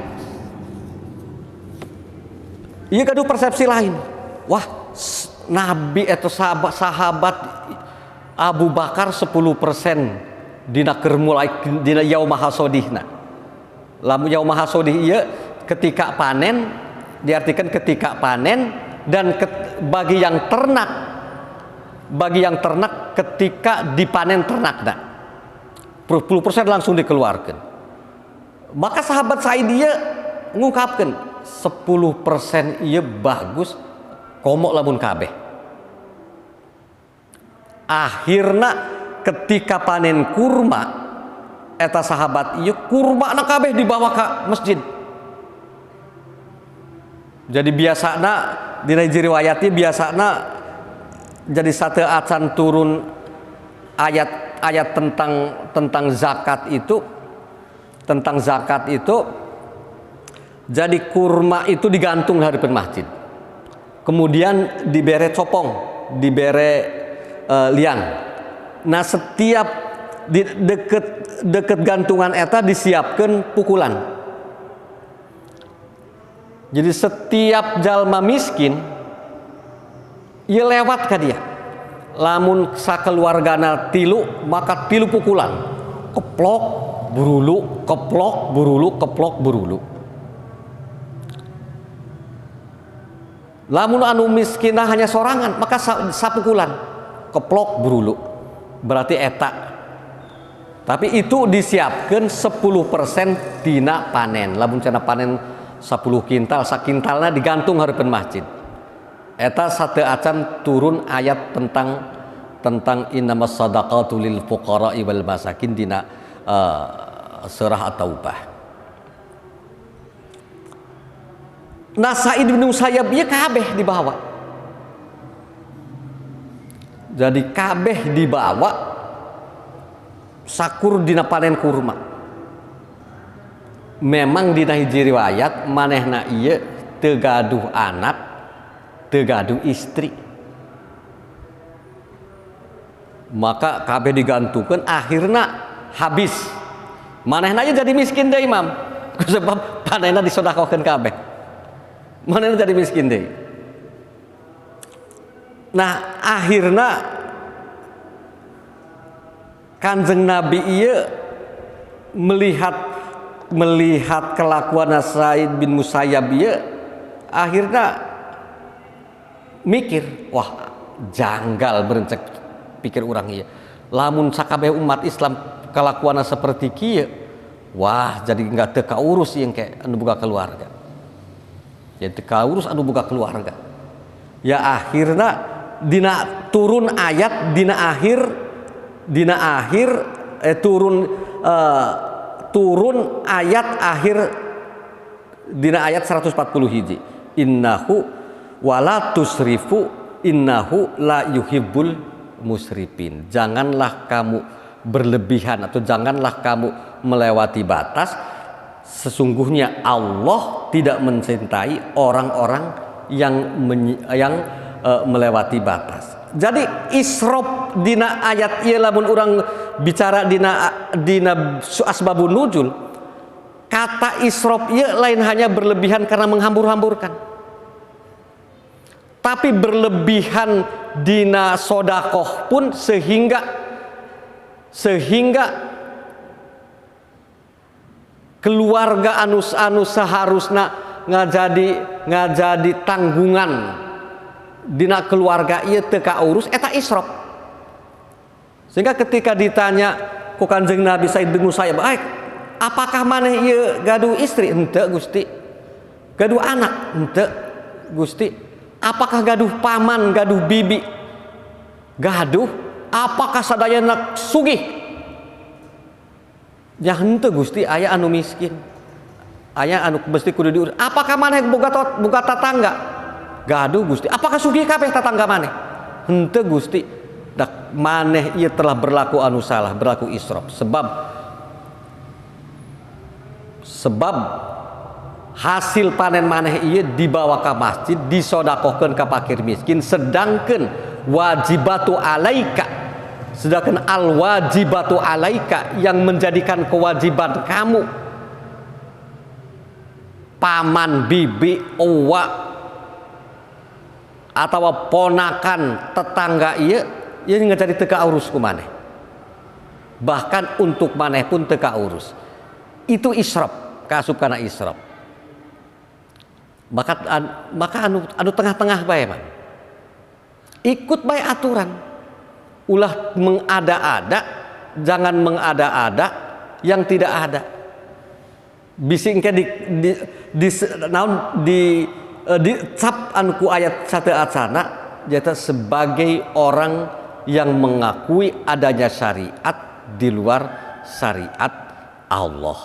ieu gaduh persepsi lain. wah Nabi atau sahabat Abu Bakar 10% dina keur mulai dina yaumah hasodihna. Lamun yaumah hasodih ieu ketika panen, diartikan ketika panen, dan bagi yang ternak ketika dipanen ternakna 10% langsung dikeluarkan. Maka sahabat Sa'id ieu ngungkapkeun 10% ieu bagus komo lamun kabeh. Akhirna ketika panen kurma eta sahabat ieu kurma na kabeh dibawa ke masjid. Jadi biasana dina riwayatnya biasana jadi satu acan turun ayat tentang zakat itu, jadi kurma itu digantung dari masjid. Kemudian dibere copong, dibere liang. Nah setiap di deket gantungan eta disiapkan pukulan. Jadi setiap jalma miskin ia lewat ka dia. Lamun sakeluargana tilu maka tilu pukulan. Keplok burulu, keplok burulu, keplok burulu. Lamun anu miskinah hanya sorangan maka sapukulan, keplok burulu. Berarti eta. Tapi itu disiapkan 10% dina panen. Lamun cenah panen 10 kintal, sakintalna digantung hareupeun masjid. Eta sate acan turun ayat tentang innamas shadaqatu lil fuqara'i wal masakin dina surah At-Taubah. Nah Sa'id bin Musayyab ieu kabeh dibawa. Jadi kabeh dibawa sakur dina panen kurma. Memang dina hiji riwayat manehna ieu teu gaduh anak, teu gaduh istri. Maka kabeh digantungkeun akhirna habis. Manehna ieu jadi miskin deui Imam. Sebab panenna disodakokeun kabeh. Manehna jadi miskin deui. Nah, akhirna Kanjeng Nabi ieu melihat kelakuan Sa'id bin Musayyab ieu akhirna mikir, wah janggal berencek pikir urang ieu. Lamun sakabeh umat Islam kelakuan seperti kieu, wah jadi enggak teu kaurus ieu engke anu boga keluarga. Jadi teu kaurus anu boga keluarga. Ya akhirna dina turun ayat turun ayat akhir dina ayat 140 hiji. Innahu wala tusrifu innahu la yuhibbul musrifin. Janganlah kamu berlebihan atau janganlah kamu melewati batas. Sesungguhnya Allah tidak mencintai orang-orang yang melewati batas. Jadi israf dina ayat ieu lamun urang bicara dina asbabun nuzul, kata israf ieu lain hanya berlebihan karena menghambur-hamburkan. Tapi berlebihan dina sodakoh pun sehingga keluarga anu seharusna ngajadi tanggungan dina keluarga ieu teu kaurus eta israf. Sehingga ketika ditanya ku Kanjeng Nabi Sa'id bin Musayyab, apakah maneh ieu gaduh istri? Henteu Gusti. Gaduh anak? Henteu Gusti. Apakah gaduh paman, gaduh bibi? Gaduh. Apakah sadayana sugih? Ya henteu Gusti, aya anu miskin. Aya anu mesti kudu diurus. Apakah maneh boga tatangga? Gaduh Gusti. Apakah sugih kabeh tatangga maneh? Henteu Gusti. Dak maneh ieu telah berlaku anu salah, berlaku israf. Sebab hasil panen maneh ieu dibawa ke masjid, disodakohkeun ka fakir miskin, sedangkan wajibatu alaika, sedangkan al wajibatu alaika yang menjadikan kewajiban kamu, paman, bibi, owa, atau ponakan tetangga ieu ngajari teu kaurus ku maneh. Bahkan untuk maneh pun teu kaurus. Itu israf, kaasup kana israf. Maka anu tengah-tengah bae mah. Ikut bae aturan. Ulah mengada-ada, jangan mengada-ada yang tidak ada. Bisi engke di cap anu ku ayat sateatsana jata sebagai orang yang mengakui adanya syariat di luar syariat Allah.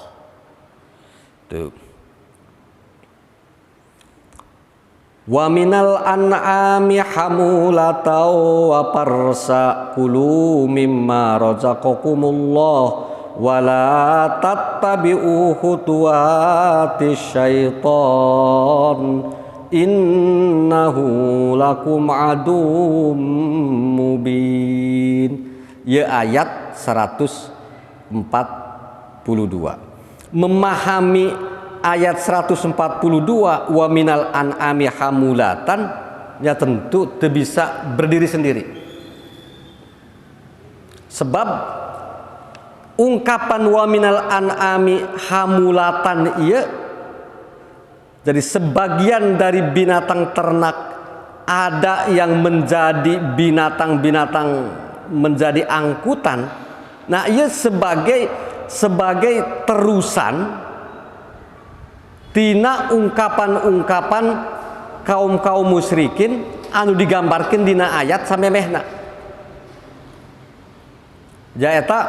Tuh. Wa minal an'ami hamulatan wa parsa kulu mimma razaqakumullah wa la tattabi'u khutuwatis syaitan innahu lakum adum mubin. Ya ayat 142. Memahami ayat 142 wa minal an'ami hamulatan ya tentu teu bisa berdiri sendiri. Sebab ungkapan wa minal an'ami hamulatan ieu jadi sebagian dari binatang ternak ada yang menjadi binatang-binatang menjadi angkutan. Nah, ia sebagai terusan tina ungkapan-ungkapan kaum musyrikin anu digambarkeun dina ayat samemehna. Jaeta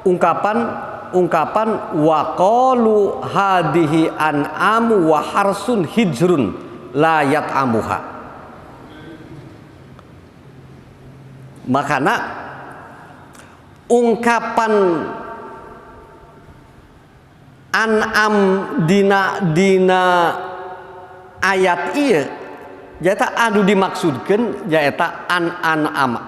ungkapan wa qalu hadhihi an'amu wa harsun hijrun la yat'amuha. Makana ungkapan an'am dina ayat ieu jaeta anu dimaksudkeun jaeta an'am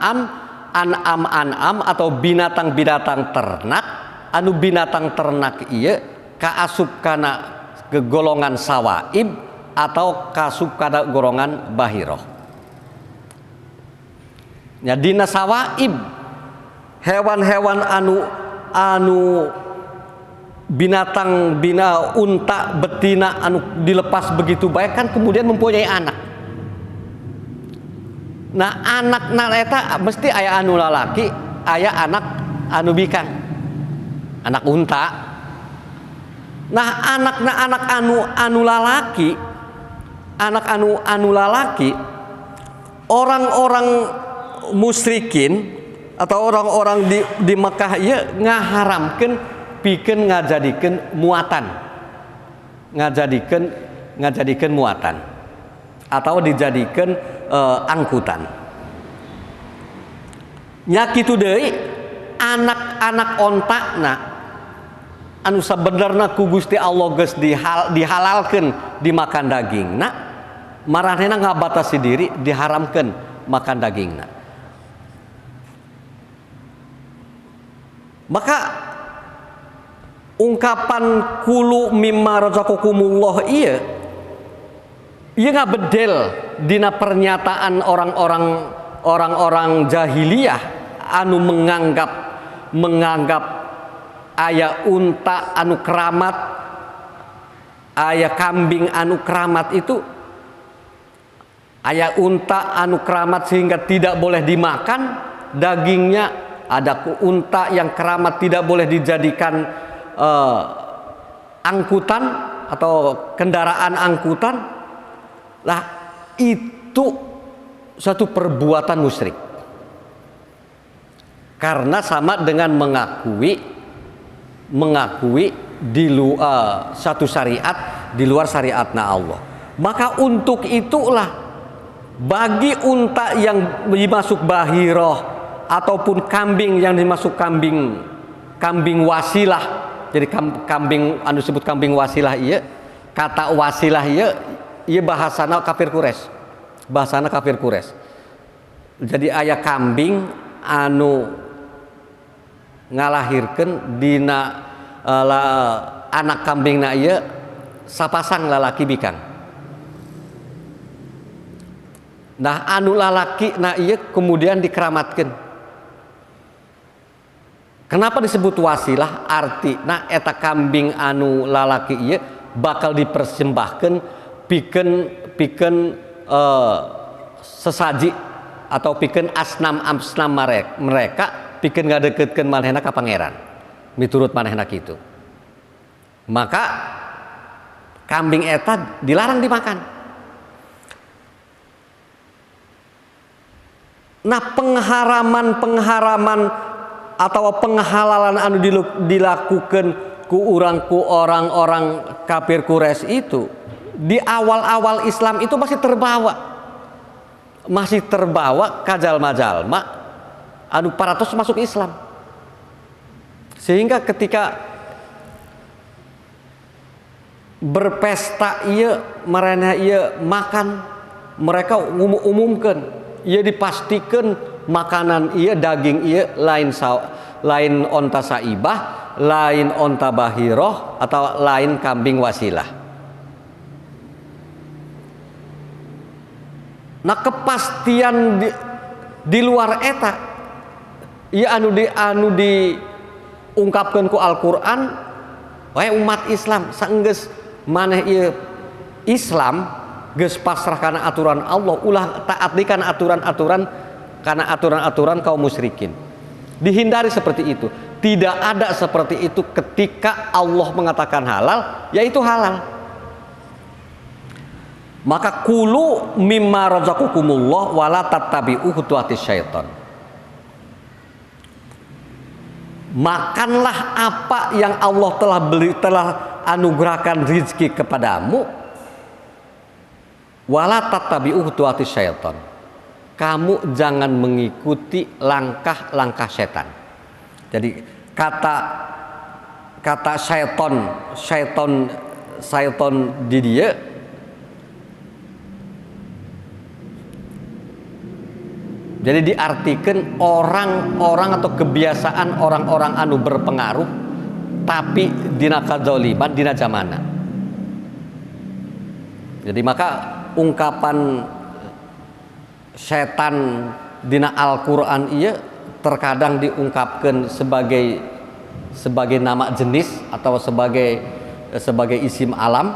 atau binatang-binatang ternak anu binatang ternak ieu kaasup kana golongan sawaib atau kaasup kana golongan bahiroh. Nya dina sawaib hewan-hewan anu binatang unta betina anu dilepas begitu baik kan kemudian mempunyai anak. Nah anak eta mesti aya anu lalaki, aya anak anu bikang, anak unta. Nah anak anu lalaki, orang-orang musyrikin atau orang-orang di Mekah ieu ngaharamkeun pikeun ngajadikeun muatan atau dijadikeun angkutan. Nya kitu deui anak-anak ontakna anu sabenerna ku Gusti Allah geus dihalalkeun dimakan dagingna, maranehna ngabatasi diri diharamkeun makan dagingna. Maka ungkapan kulu mimma razaqakumullah ieu ngabedel dina pernyataan orang-orang jahiliyah anu menganggap aya unta anu keramat, aya kambing anu keramat itu, aya unta anu keramat sehingga tidak boleh dimakan dagingnya, ada unta yang keramat tidak boleh dijadikan angkutan atau kendaraan angkutan. Lah itu suatu perbuatan musyrik karena sama dengan mengakui di luar satu syariat di luar syariatna Allah. Maka untuk itulah bagi unta yang dimasuk bahiroh ataupun kambing yang dimasuk kambing wasilah, jadi kambing anu disebut kambing wasilah ieu, kata wasilah ieu bahasana kafir Quraisy. Jadi aya kambing anu ngalahirkeun dina anak kambingna ieu sapasang lalaki bikang. Nah anu lalaki nah iya kemudian dikeramatkan. Kenapa disebut wasilah? Artina eta kambing anu lalaki iya bakal dipersembahkan pikeun sesaji atau pikeun asnam mereka pikeun ngadeukeutkeun manehna ka pangeran miturut manehna kitu. Maka kambing eta dilarang dimakan. Nah pengharaman atau penghalalan anu dilakukan ku orang-orang kafir Quraisy itu di awal-awal Islam itu masih terbawa kajal-majalma anu paratos masuk Islam, sehingga ketika berpesta iya marana iya makan mereka umumkan ia dipastikan makanan ia daging ia lain onta saibah, lain onta bahiroh, atau lain kambing wasilah. Nah kepastian di luar eta ia anu diungkapkan ku Al-Qur'an wae umat Islam saenggeus maneh ieu Islam geus pasrah kana aturan Allah ulah taat di kana aturan-aturan kaum musyrikin. Dihindari seperti itu. Tidak ada seperti itu ketika Allah mengatakan halal, yaitu halal. Maka kulu mimma razaqakumullah wala tattabi'u khutuwatis syaitan. Makanlah apa yang Allah telah anugerahkan rizki kepadamu. Wala tattabi'u khutuwatis syaitan. Kamu jangan mengikuti langkah-langkah setan. Jadi kata syaiton di dia jadi diartikan orang-orang atau kebiasaan orang-orang anu berpengaruh tapi dina kadzaliman dina zamana. Jadi maka ungkapan setan dina Al-Qur'an iya terkadang diungkapkan sebagai nama jenis atau sebagai isim alam,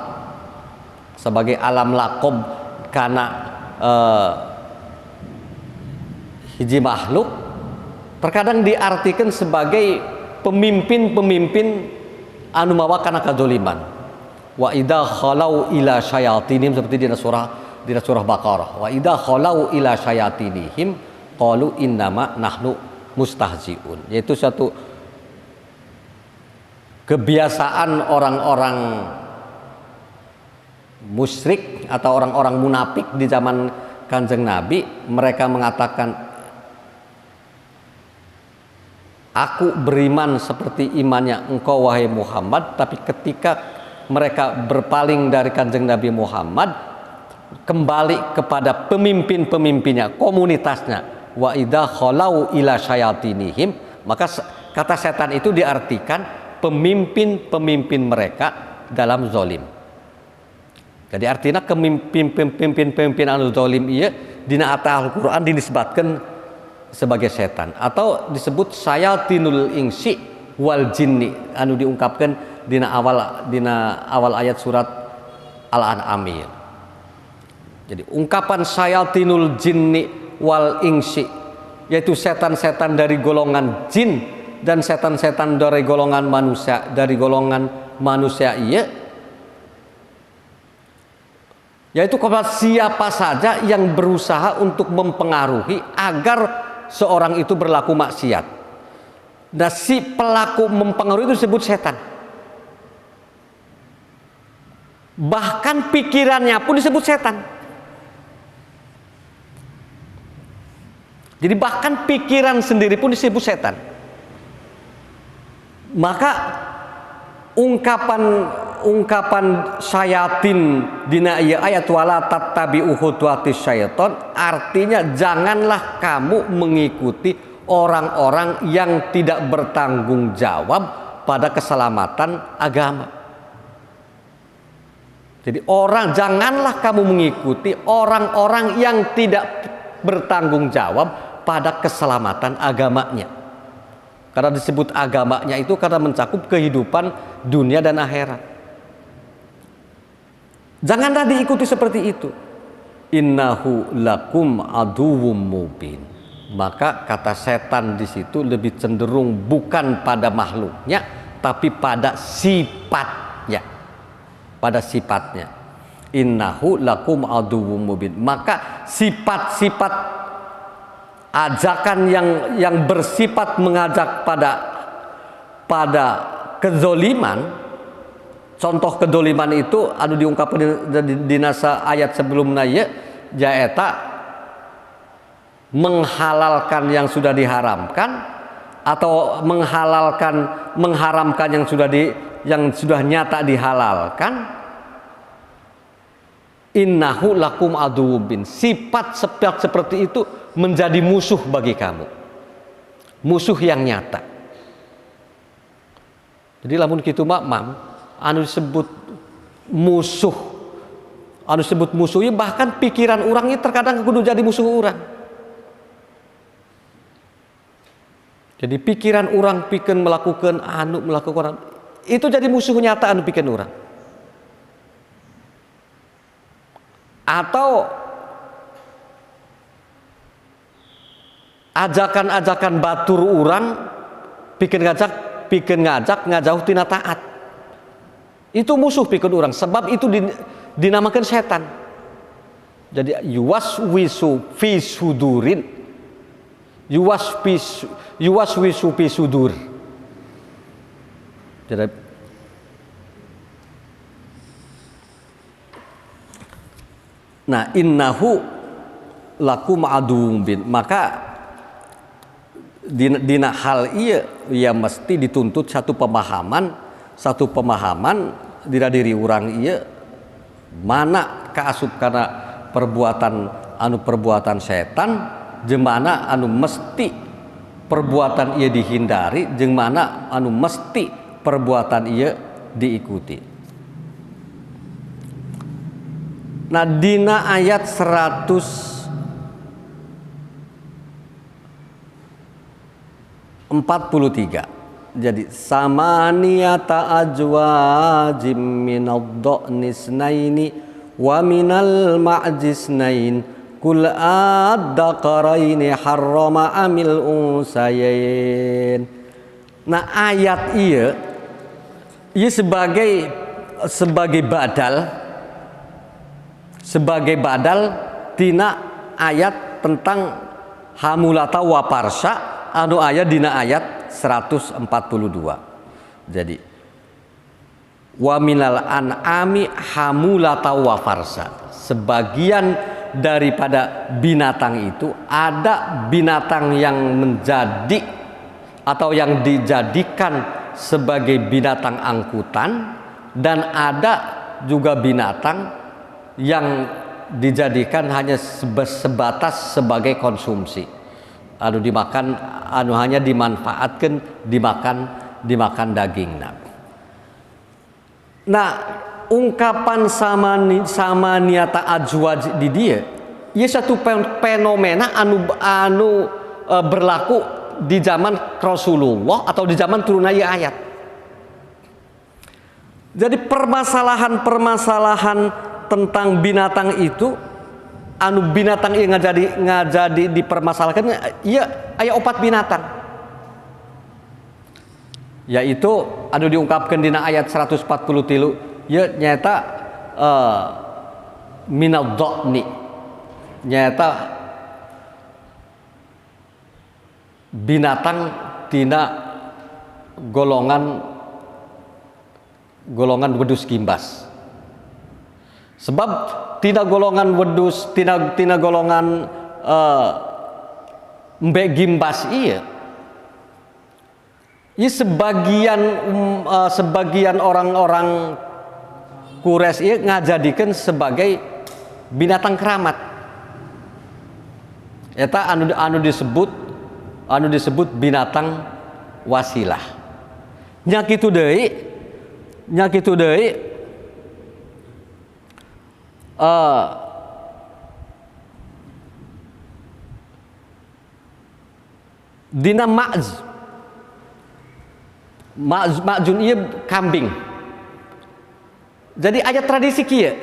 sebagai alam lakob karena hiji makhluk, terkadang diartikan sebagai pemimpin anu mawa kana kadzaliman. Wa idza khalau ila syayatinihim seperti di surah Baqarah. Wa idza khalau ila syayatinihim qalu innama nahnu mustahziun. Yaitu satu kebiasaan orang-orang musyrik atau orang-orang munafik di zaman Kanjeng Nabi. Mereka mengatakan aku beriman seperti imannya engkau wahai Muhammad, tapi ketika mereka berpaling dari Kanjeng Nabi Muhammad kembali kepada pemimpin-pemimpinnya, komunitasnya. Wa idza khalau ila syayatinihim, maka kata setan itu diartikan pemimpin-pemimpin mereka dalam zalim. Jadi artinya pemimpin anu zalim ieu dina Al-Qur'an dinisbatkan sebagai setan atau disebut syayatinul insi wal jinni anu diungkapkan dina awal ayat surat Al-An'am. Jadi ungkapan syayatinul jinni wal insi yaitu setan-setan dari golongan jin dan setan-setan dari golongan manusia iya yaitu kepada siapa saja yang berusaha untuk mempengaruhi agar seorang itu berlaku maksiat. Nah si pelaku mempengaruhi itu disebut setan. Bahkan pikirannya pun disebut setan. Jadi bahkan pikiran sendiri pun disebut setan. Maka ungkapan syayatin dina ayat wala tattabi'u khutuwatis syaiton artinya janganlah kamu mengikuti orang-orang yang tidak bertanggung jawab pada keselamatan agama. Jadi janganlah kamu mengikuti orang-orang yang tidak bertanggung jawab pada keselamatan agamanya. Karena disebut agamanya itu karena mencakup kehidupan dunia dan akhirat. Janganlah diikuti seperti itu. Innahu lakum aduwwum mubin. Maka kata setan di situ lebih cenderung bukan pada makhluknya, tapi pada sifatnya. Pada sifatnya. Innahu lakum aduwwum mubin. Maka sifat-sifat ajakan yang bersifat mengajak pada kezoliman, contoh kezoliman itu anu diungkapkan di nasa ayat sebelumnya jaeta menghalalkan yang sudah diharamkan atau mengharamkan yang sudah nyata dihalalkan. Innahu lakum aduwwun. Sifat seperti itu menjadi musuh bagi kamu, musuh yang nyata. Jadi lamun kitu mam anu disebut musuh, bahkan pikiran orangnya terkadang kudu jadi musuh orang. Jadi pikiran orang pikeun melakukan itu jadi musuh nyata anu pikeun orang. Atau ajakan-ajakan batur orang pikeun ngajak ngajauh tina taat. Itu musuh pikeun orang, sebab itu dinamakan setan. Jadi yuwaswisu fi sudurin. Yuwaswisu fi sudur. Jadi nah, innahu lakum aduwwun bin. Maka dina hal iya ya mesti dituntut satu pemahaman dina diri orang iya mana kaasup karena perbuatan setan, jeung mana anu mesti perbuatan iya dihindari, jeung mana anu mesti perbuatan iya diikuti. Nah, dina ayat 143. Jadi samaniyata ajwajim minadh-dha'nisnaini wa minal ma'jisnain kul ad-daqaraini harrama amil unsayain. Nah, ayat ieu sebagai badal tina ayat tentang hamulata wa parsha anu aya dina ayat 142. Jadi wa minal an'ami hamulata wa farsha. Sebagian daripada binatang itu ada binatang yang menjadi atau yang dijadikan sebagai binatang angkutan, dan ada juga binatang yang dijadikan hanya sebatas sebagai konsumsi, anu dimakan, anu hanya dimanfaatkan dimakan dagingna. Nah, ungkapan sama niata ajwaj di dia ieu satu fenomena anu berlaku di zaman Rasulullah atau di zaman turunnya ayat. Jadi permasalahan tentang binatang itu, anu binatang yang ngajadi dipermasalahkan, iya aya 4 binatang, yaitu anu diungkapkan dina ayat 143 ya nyata minadh-dha'ni, nyata binatang tina golongan wedus gimbas. Sebab tina golongan wedus, tina golongan mbek gimbas iya sebagian orang-orang Quraisy iya ngajadikeun sebagai binatang keramat. Eta anu disebut binatang wasilah. Nya kitu deui dina ma'zun ieu kambing. Jadi aya tradisi kieu.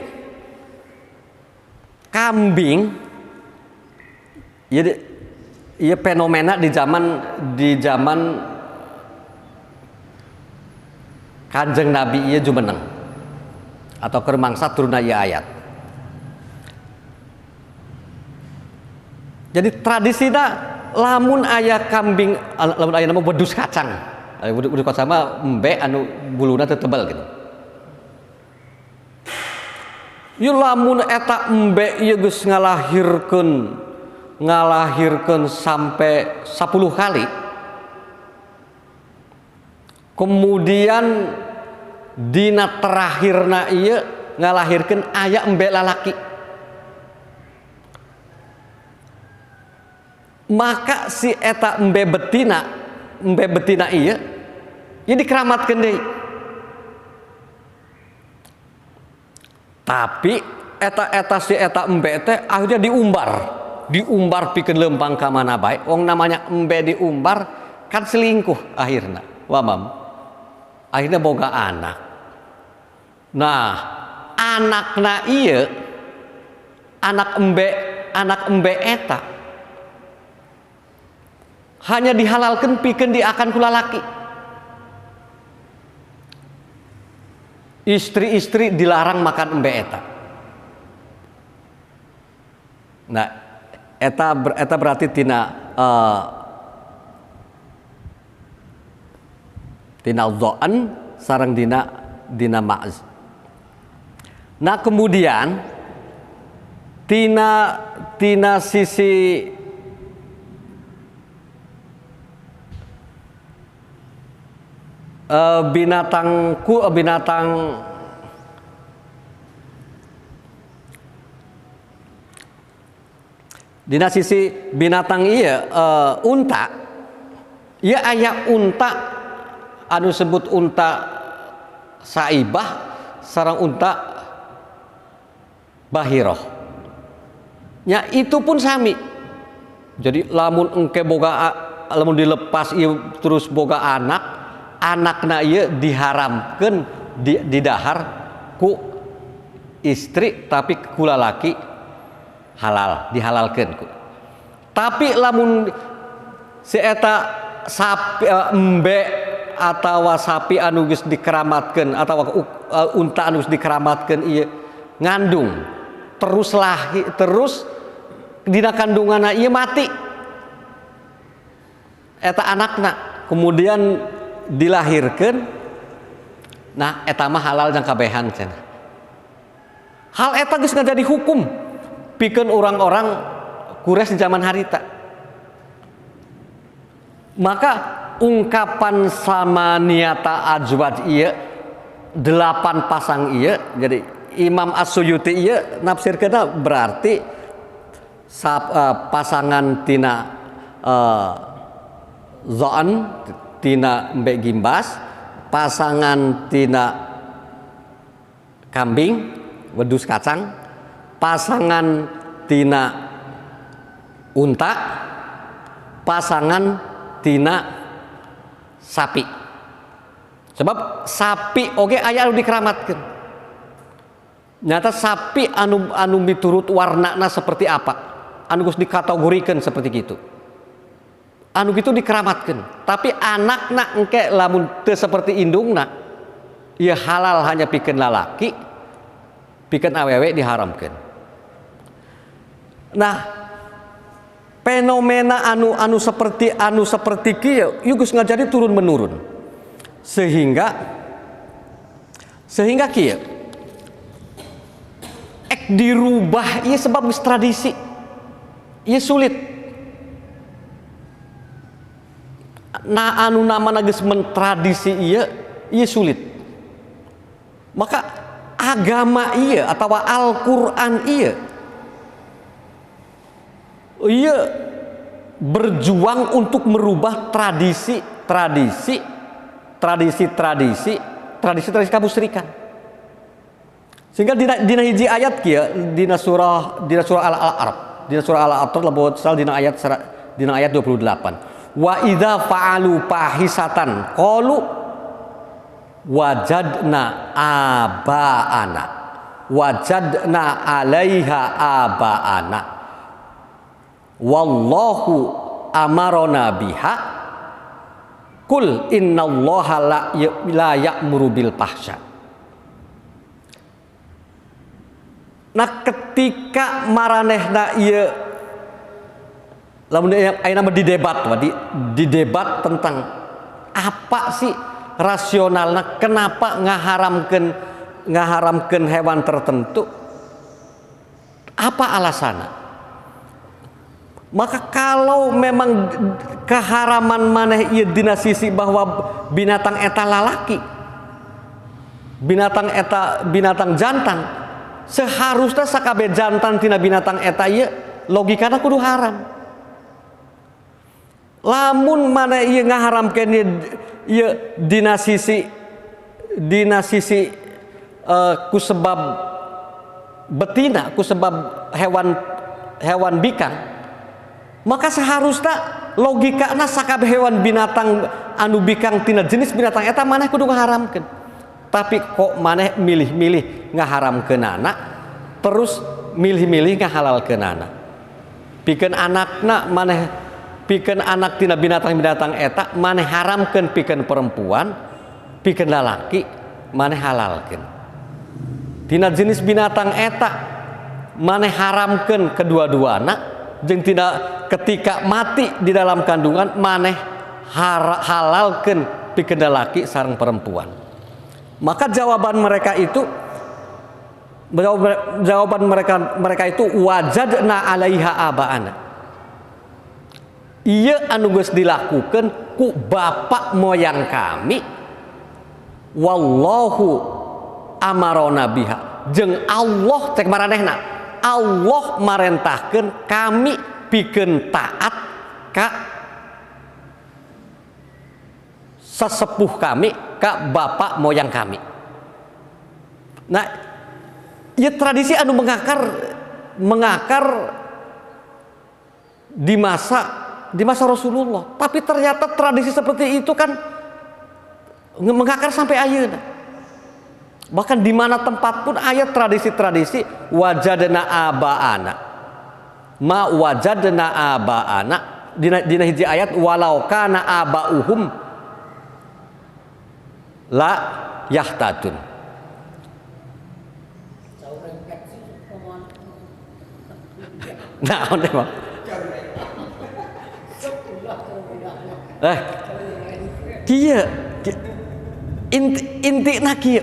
Kambing ieu fenomena di zaman Kanjeng Nabi ieu jumeneng atau keur mangsa turunna ieu ayat. Jadi tradisina lamun aya kambing, lamun aya nama wedus kacang. Wedus kacang mah embe anu buluna teu tebal gitu. Ieu lamun eta embe ieu geus ngalahirkeun sampai 10 kali. Kemudian dina terakhirna ieu ngalahirkeun aya embe lalaki. Maka si eta embe betina ieu dikeramatkeun deui. Tapi si eta embe teh akhirnya diumbar pikeun leumpang ka mana bae. Wong namanya embe diumbar kan selingkuh akhirna. Wamam. Akhirnya boga anak. Nah, anakna ieu anak embe eta hanya dihalalkan pikeun diakan ku lalaki. Istri-istri dilarang makan embe eta. Nah, eta berarti tina dzo'an sareng dina ma'z. Nah, kemudian tina sisi binatang dina sisi binatang iya unta ieu aya unta anu sebut unta saibah sareng unta bahiroh nya itu pun sami. Jadi lamun dilepas ieu terus boga anakna ieu diharamkeun didahar ku istri tapi ku lalaki halal dihalalkeun. Tapi lamun si eta sapi embe atawa sapi anu geus dikeramatkeun atawa unta anu geus dikeramatkeun ieu ngandung terus dina kandunganna ieu mati eta anakna kemudian dilahirkeun. Nah eta mah halal jang kabehan cenah. Hal eta geus ngajadi hukum pikeun orang-orang kures di zaman harita. Maka ungkapan samaniyata azwaj ieu 8 pasang ieu, jadi Imam As-Suyuti ieu nafsirkeunna berarti pasangan tina zo'an tina embe gimbas, pasangan tina kambing wedus kacang, pasangan tina unta, pasangan tina sapi. Sebab sapi oge aya anu dikeramatkeun. Nyata sapi anu miturut warnana seperti apa, anu geus dikategorikeun seperti kitu. Anu kitu dikeramatkeun. Tapi anakna engke lamun teu seperti indungna, ieu halal hanya pikeun lalaki, pikeun awewe diharamkeun. Nah, fenomena anu seperti kieu ieu geus ngajadi turun menurun. Sehingga kieu dirubah ieu sebab geus tradisi. Ieu sulit. Nah anu namana geus mentradisi ieu sulit. Maka agama ieu atawa Al-Qur'an ieu berjuang untuk merubah tradisi kamusyrikan. Sehingga dina hiji ayat kieu dina surah Al-A'raf. Dina surah Al-A'raf lebot sal dina ayat 28. Wa idza fa'alu fahisatan qalu wajadna alaiha abaana wallahu amarona biha kul innallaha la ya'muru bil fahsya. Nah ketika maranehna ieu lamun ayeuna di debat tentang apa sih rasionalna kenapa ngaharamkeun hewan tertentu, apa alasannya? Maka kalau memang keharaman maneh ieu dina sisi bahwa binatang eta lalaki, binatang jantan, seharusnya sakabeh jantan tina binatang eta ieu logikana kudu haram. Lamun mana ieu ngaharamkeun ieu dina sisi ku sebab betina, ku sebab hewan bikang, maka seharusnya logikana sakabeh hewan binatang anu bikang tina jenis binatang eta maneh kudu ngaharamkeun. Tapi kok maneh milih-milih ngaharamkeunana terus milih-milih ngahalalkeunana. Pikeun anakna maneh pikeun anak tina binatang-binatang eta maneh haramkeun pikeun perempuan, pikeun lalaki maneh halalkeun. Tina jenis binatang eta maneh haramkeun kedua-duana jeung tina ketika mati di dalam kandungan maneh halalkeun pikeun lalaki sareng perempuan. Maka jawaban mereka itu wajadna alaiha abaana. Ieu anu geus dilakukeun ku bapak moyang kami, wallahu amarona biha, jeung Allah cek maranehna Allah marentahkeun kami pikeun taat ka sesepuh kami, ka bapak moyang kami. Nah, ieu tradisi anu mengakar di masa Rasulullah, tapi ternyata tradisi seperti itu kan mengakar sampai ayeuna. Bahkan di mana tempat pun ayat tradisi-tradisi wajadna abaana, ma wajadna abaana dina hiji ayat walau kana abauhum la yahtadun. Nah, onde mah. Kieu intina kieu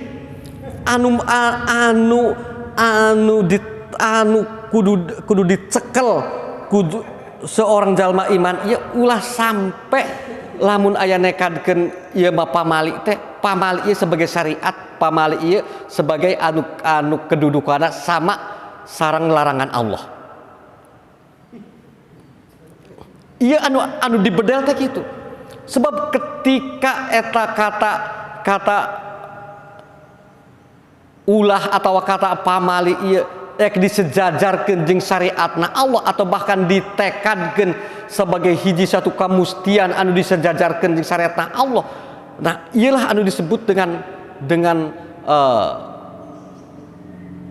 kudu dicekel kudu seorang jalma iman ieu ulah sampai lamun aya nekadkeun ieu mah pamali teh, pamali ieu sebagai syariat, pamali ieu sebagai anu kedudukanna sama sareng larangan Allah. Ieu anu dibedel teh kitu. Sebab ketika eta kata ulah atau kata pamali ieu disejajarkeun jeung syariatna Allah atau bahkan ditekadkeun sebagai hiji satu kamustian anu disejajarkeun jeung syariatna Allah. Nah, iyalah anu disebut dengan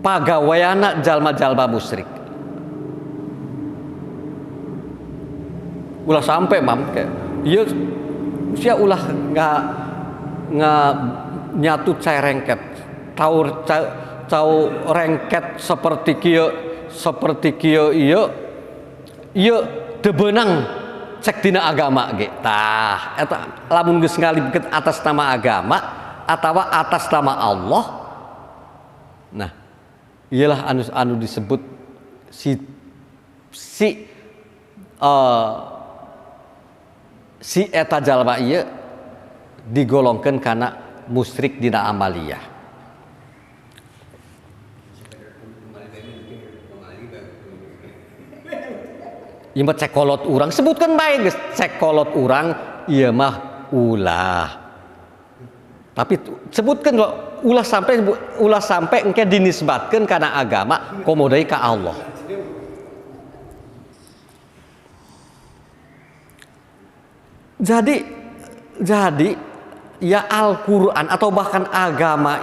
pagaweana jalma-jalma musyrik. Ulah sampai mamke ieu sia ulah nyatu cai rengket tahu rengket seperti kieu ieu teu beunang cek dina agama ge. Tah eta lamun geus ngalibkeun atas nama agama atawa atas nama Allah. Nah, iyalah anu disebut si eta jalma ieu digolongkeun kana musyrik dina amaliyah. Ieu mah cekolot urang, sebutkeun bae geus cekolot urang ieu mah ulah. Tapi sebutkan ulah sampai engke dinisbatkan karena agama komodai ka Allah. Jadi ya Al-Qur'an atau bahkan agama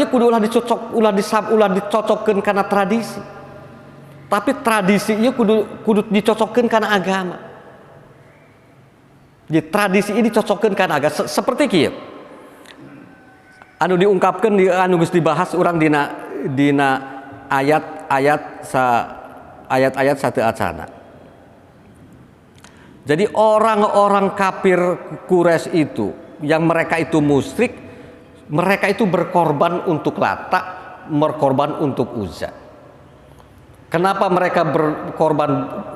kudu ulah dicocokkeun karena tradisi. Tapi tradisi ieu kudu dicocokkeun karena agama. Jadi tradisi ini dicocokkeun karena agama seperti kieu. Anu diungkapkeun anu geus dibahas urang dina ayat-ayat sateu acana. Jadi orang-orang kafir Quraisy itu yang mereka itu musyrik, mereka itu berkorban untuk Lata, berkorban untuk Uzza. Kenapa mereka berkorban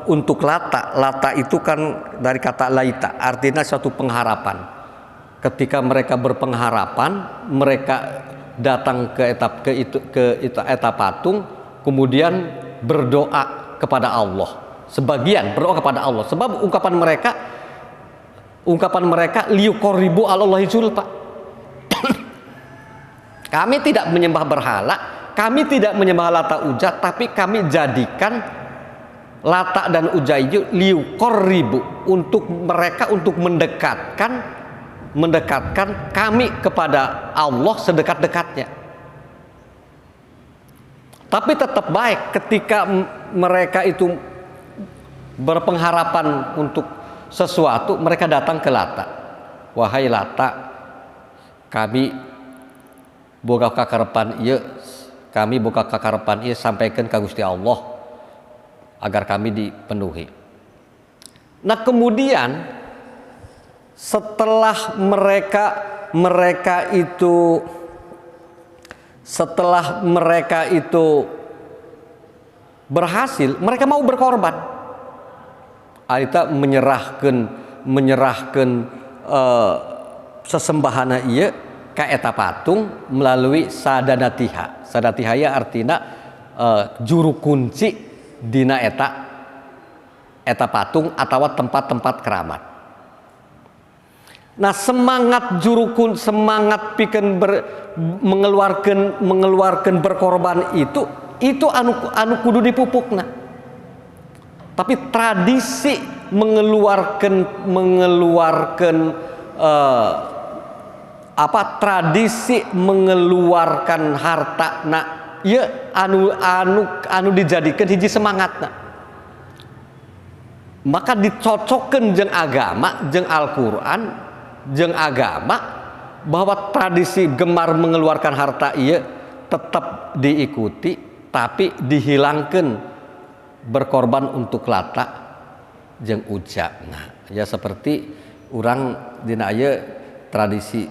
untuk Lata? Lata itu kan dari kata laita, artinya suatu pengharapan. Ketika mereka berpengharapan, mereka datang ke etap patung, kemudian berdoa kepada Allah. Sebagian berdoa kepada Allah, sebab ungkapan mereka liyuqarribu alallahi zulfa. Kami tidak menyembah berhala, kami tidak menyembah Lata Uzza, tapi kami jadikan Lata dan Uzza itu liyuqarribu untuk mereka, untuk mendekatkan kami kepada Allah sedekat-dekatnya. Tapi tetap baik ketika mereka itu berpengharapan untuk sesuatu, mereka datang ke Lata. Wahai Lata, kami boga kakarepan ieu, sampaikan ka Gusti Allah agar kami dipenuhi. Nah, kemudian setelah mereka itu berhasil, mereka mau berkorban. Aita menyerahkan sesembahana ieu ka eta patung melalui sadanatiha. Sadanatiha ya artina juru kunci dina eta patung atau tempat-tempat keramat. Nah, semangat pikeun mengeluarkan berkorban itu anu kudu dipupukna. Tapi tradisi mengeluarkan harta ya anu dijadikan hiji semangatna. Maka dicocokkeun jeung agama, jeung Al-Qur'an, jeung agama, bahwa tradisi gemar mengeluarkan harta ieu tetap diikuti, tapi dihilangkan berkorban untuk Lata jeung Uzza. Nah, ya seperti urang dina ieu tradisi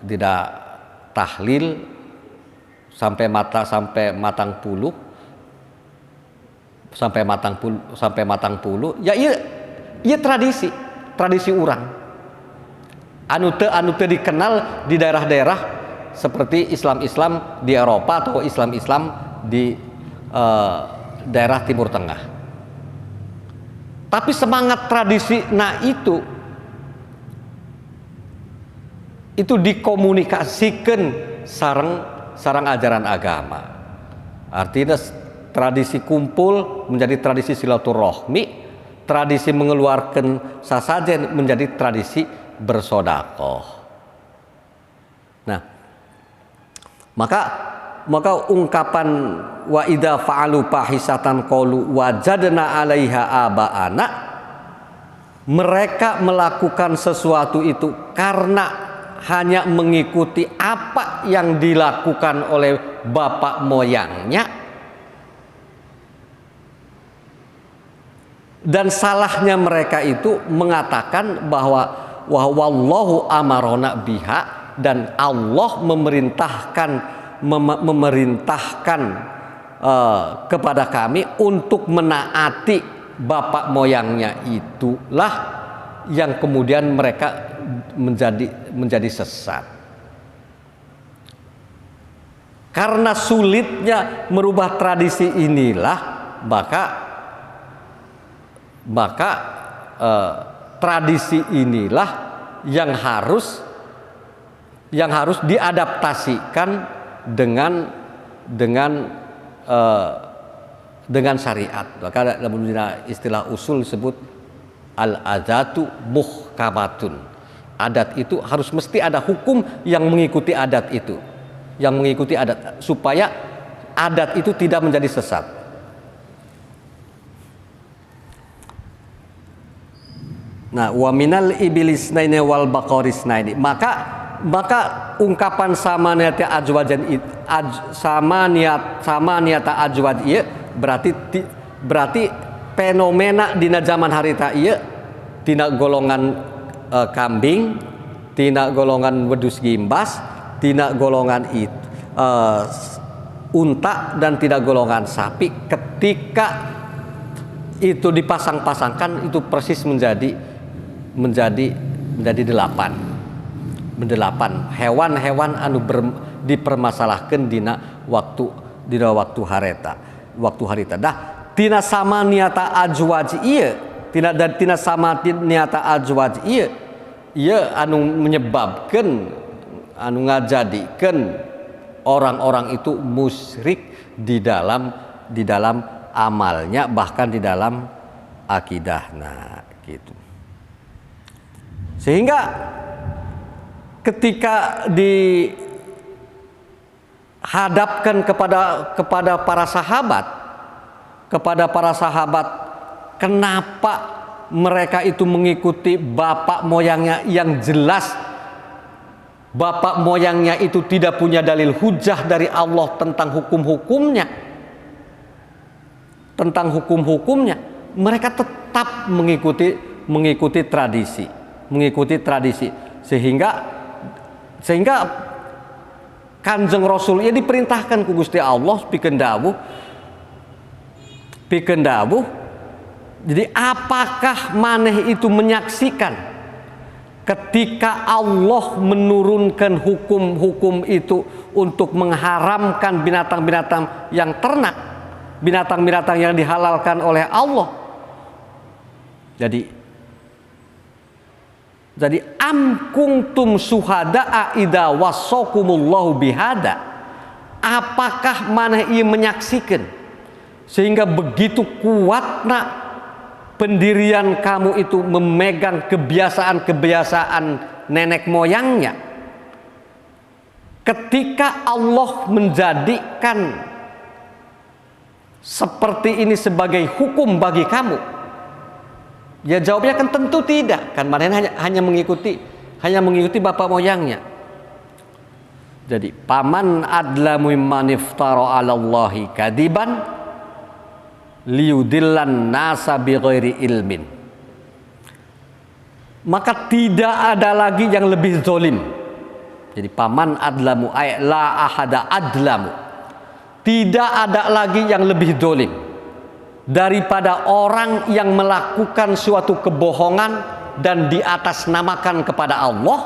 tidak tahlil sampai matang puluh ya ieu tradisi urang anu teu dikenal di daerah-daerah seperti Islam di Eropa atau Islam di daerah Timur Tengah. Tapi semangat tradisi itu dikomunikasikan sareng ajaran agama. Artinya tradisi kumpul menjadi tradisi silaturahmi, tradisi mengeluarkan sasajen menjadi tradisi bersedekah. Nah, maka ungkapan wa idza fa'alu fahisatan qalu wajadna 'alaiha aba'ana, mereka melakukan sesuatu itu karena hanya mengikuti apa yang dilakukan oleh bapak moyangnya, dan salahnya mereka itu mengatakan bahwa wallahu amarona biha, dan Allah memerintahkan kepada kami untuk menaati bapak moyangnya. Itulah yang kemudian mereka menjadi sesat. Karena sulitnya merubah tradisi inilah maka tradisi inilah yang harus diadaptasikan dengan syariat. Maka dalam istilah usul disebut al-adatu muhkamatun. Adat itu harus mesti ada hukum yang mengikuti adat itu, supaya adat itu tidak menjadi sesat. Nah, wa minal ibilisnaini wal baqarisnaini, maka ungkapan sama niata ajwad ieu berarti fenomena dina zaman harita ieu tina golongan kambing, tina golongan wedus gimbas, tina golongan unta, dan tidak golongan sapi. Ketika itu dipasang-pasangkan, itu persis menjadi 8 hewan-hewan anu dipermasalahkan dina waktu harita. Dah tina sama niata ajwaj ieu, tina sama niata ajwaj ieu anu menyebabkan, anu ngajadikeun orang-orang itu musyrik di dalam amalnya, bahkan di dalam akidahna gitu. Sehingga ketika dihadapkan kepada para sahabat, kenapa mereka itu mengikuti bapak moyangnya yang jelas bapak moyangnya itu tidak punya dalil hujah dari Allah tentang hukum-hukumnya, mereka tetap mengikuti tradisi, sehingga Kanjeng Rasul ia diperintahkan ku Gusti Allah pikeun dawuh. Jadi apakah maneh itu menyaksikan ketika Allah menurunkan hukum-hukum itu untuk mengharamkan binatang-binatang yang ternak, binatang-binatang yang dihalalkan oleh Allah. Jadi am kuntum syuhada'a idza wassakumullahu bihada, apakah maneh ieu menyaksikan sehingga begitu kuatna pendirian kamu itu memegang kebiasaan nenek moyangnya, ketika Allah menjadikan seperti ini sebagai hukum bagi kamu? Ya jawabnya kan tentu tidak, kan maneh hanya mengikuti bapak moyangnya. Jadi paman adlamu mimman iftara 'alallahi kadiban liyudillan nasa bighairi ilmin. Maka tidak ada lagi yang lebih zalim. Jadi paman adlamu ay la ahada adlamu. Tidak ada lagi yang lebih zalim daripada orang yang melakukan suatu kebohongan dan diatasnamakan kepada Allah,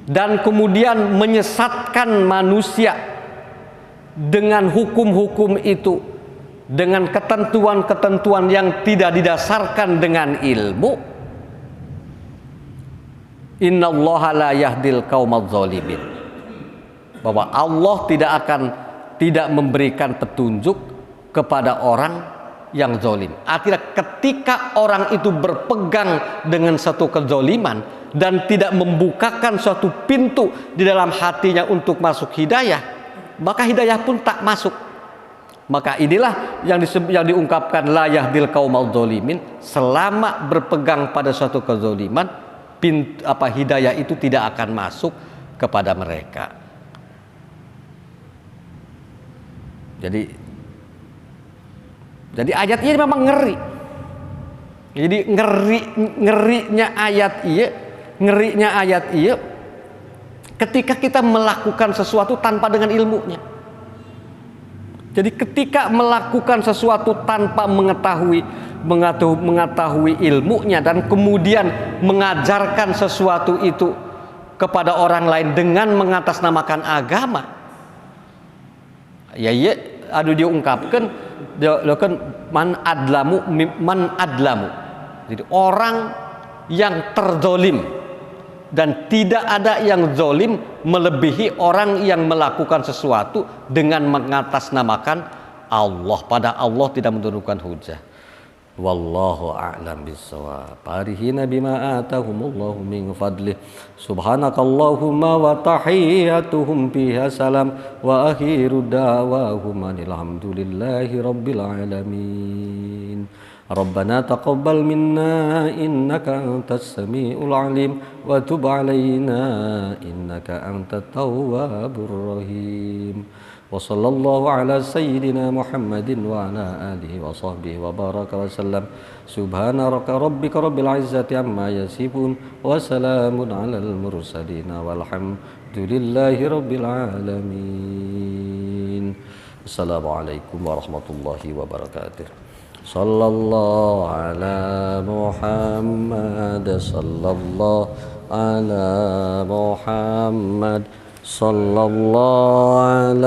dan kemudian menyesatkan manusia dengan hukum-hukum itu, dengan ketentuan-ketentuan yang tidak didasarkan dengan ilmu. Innallaha la yahdil qaumadz zalimin, bahwa Allah tidak memberikan petunjuk kepada orang yang zalim. Akhirnya ketika orang itu berpegang dengan satu kezaliman dan tidak membukakan suatu pintu di dalam hatinya untuk masuk hidayah, maka hidayah pun tak masuk. Maka inilah yang diungkapkan la yahdil qaumadz zalimin. Selama berpegang pada suatu kezaliman, hidayah itu tidak akan masuk kepada mereka. Jadi ayat ini memang ngeri. Jadi ngerinya ayat iya ketika kita melakukan sesuatu tanpa dengan ilmunya. Jadi ketika melakukan sesuatu tanpa mengetahui ilmunya dan kemudian mengajarkan sesuatu itu kepada orang lain dengan mengatasnamakan agama, ya diungkapkan man adlamu Jadi orang yang terzolim, dan tidak ada yang zolim melebihi orang yang melakukan sesuatu dengan mengatasnamakan Allah. Pada Allah tidak menurunkan hujah. Wallahu a'lam bissawab. Farihina bima atahumullahu min fadlih. Subhanakallahumma wa tahiyyatuhum fiha salam wa akhiru da'wahum alhamdulillahi rabbil alamin. Rabbana taqabbal minna innaka antas samiul alim wa tub alaina innaka antat tawwabur rahim. Wa sallallahu ala sayyidina Muhammadin wa ala alihi wa sahbihi wa baraka wa sallam. Subhana rabbika rabbil izzati amma yasifun wa salamun alal mursalin walhamdulillahi rabbil alamin. Assalamualaikum warahmatullahi wabarakatuh. Sallallahu ala Muhammad, sallallahu ala Muhammad, sallallahu ala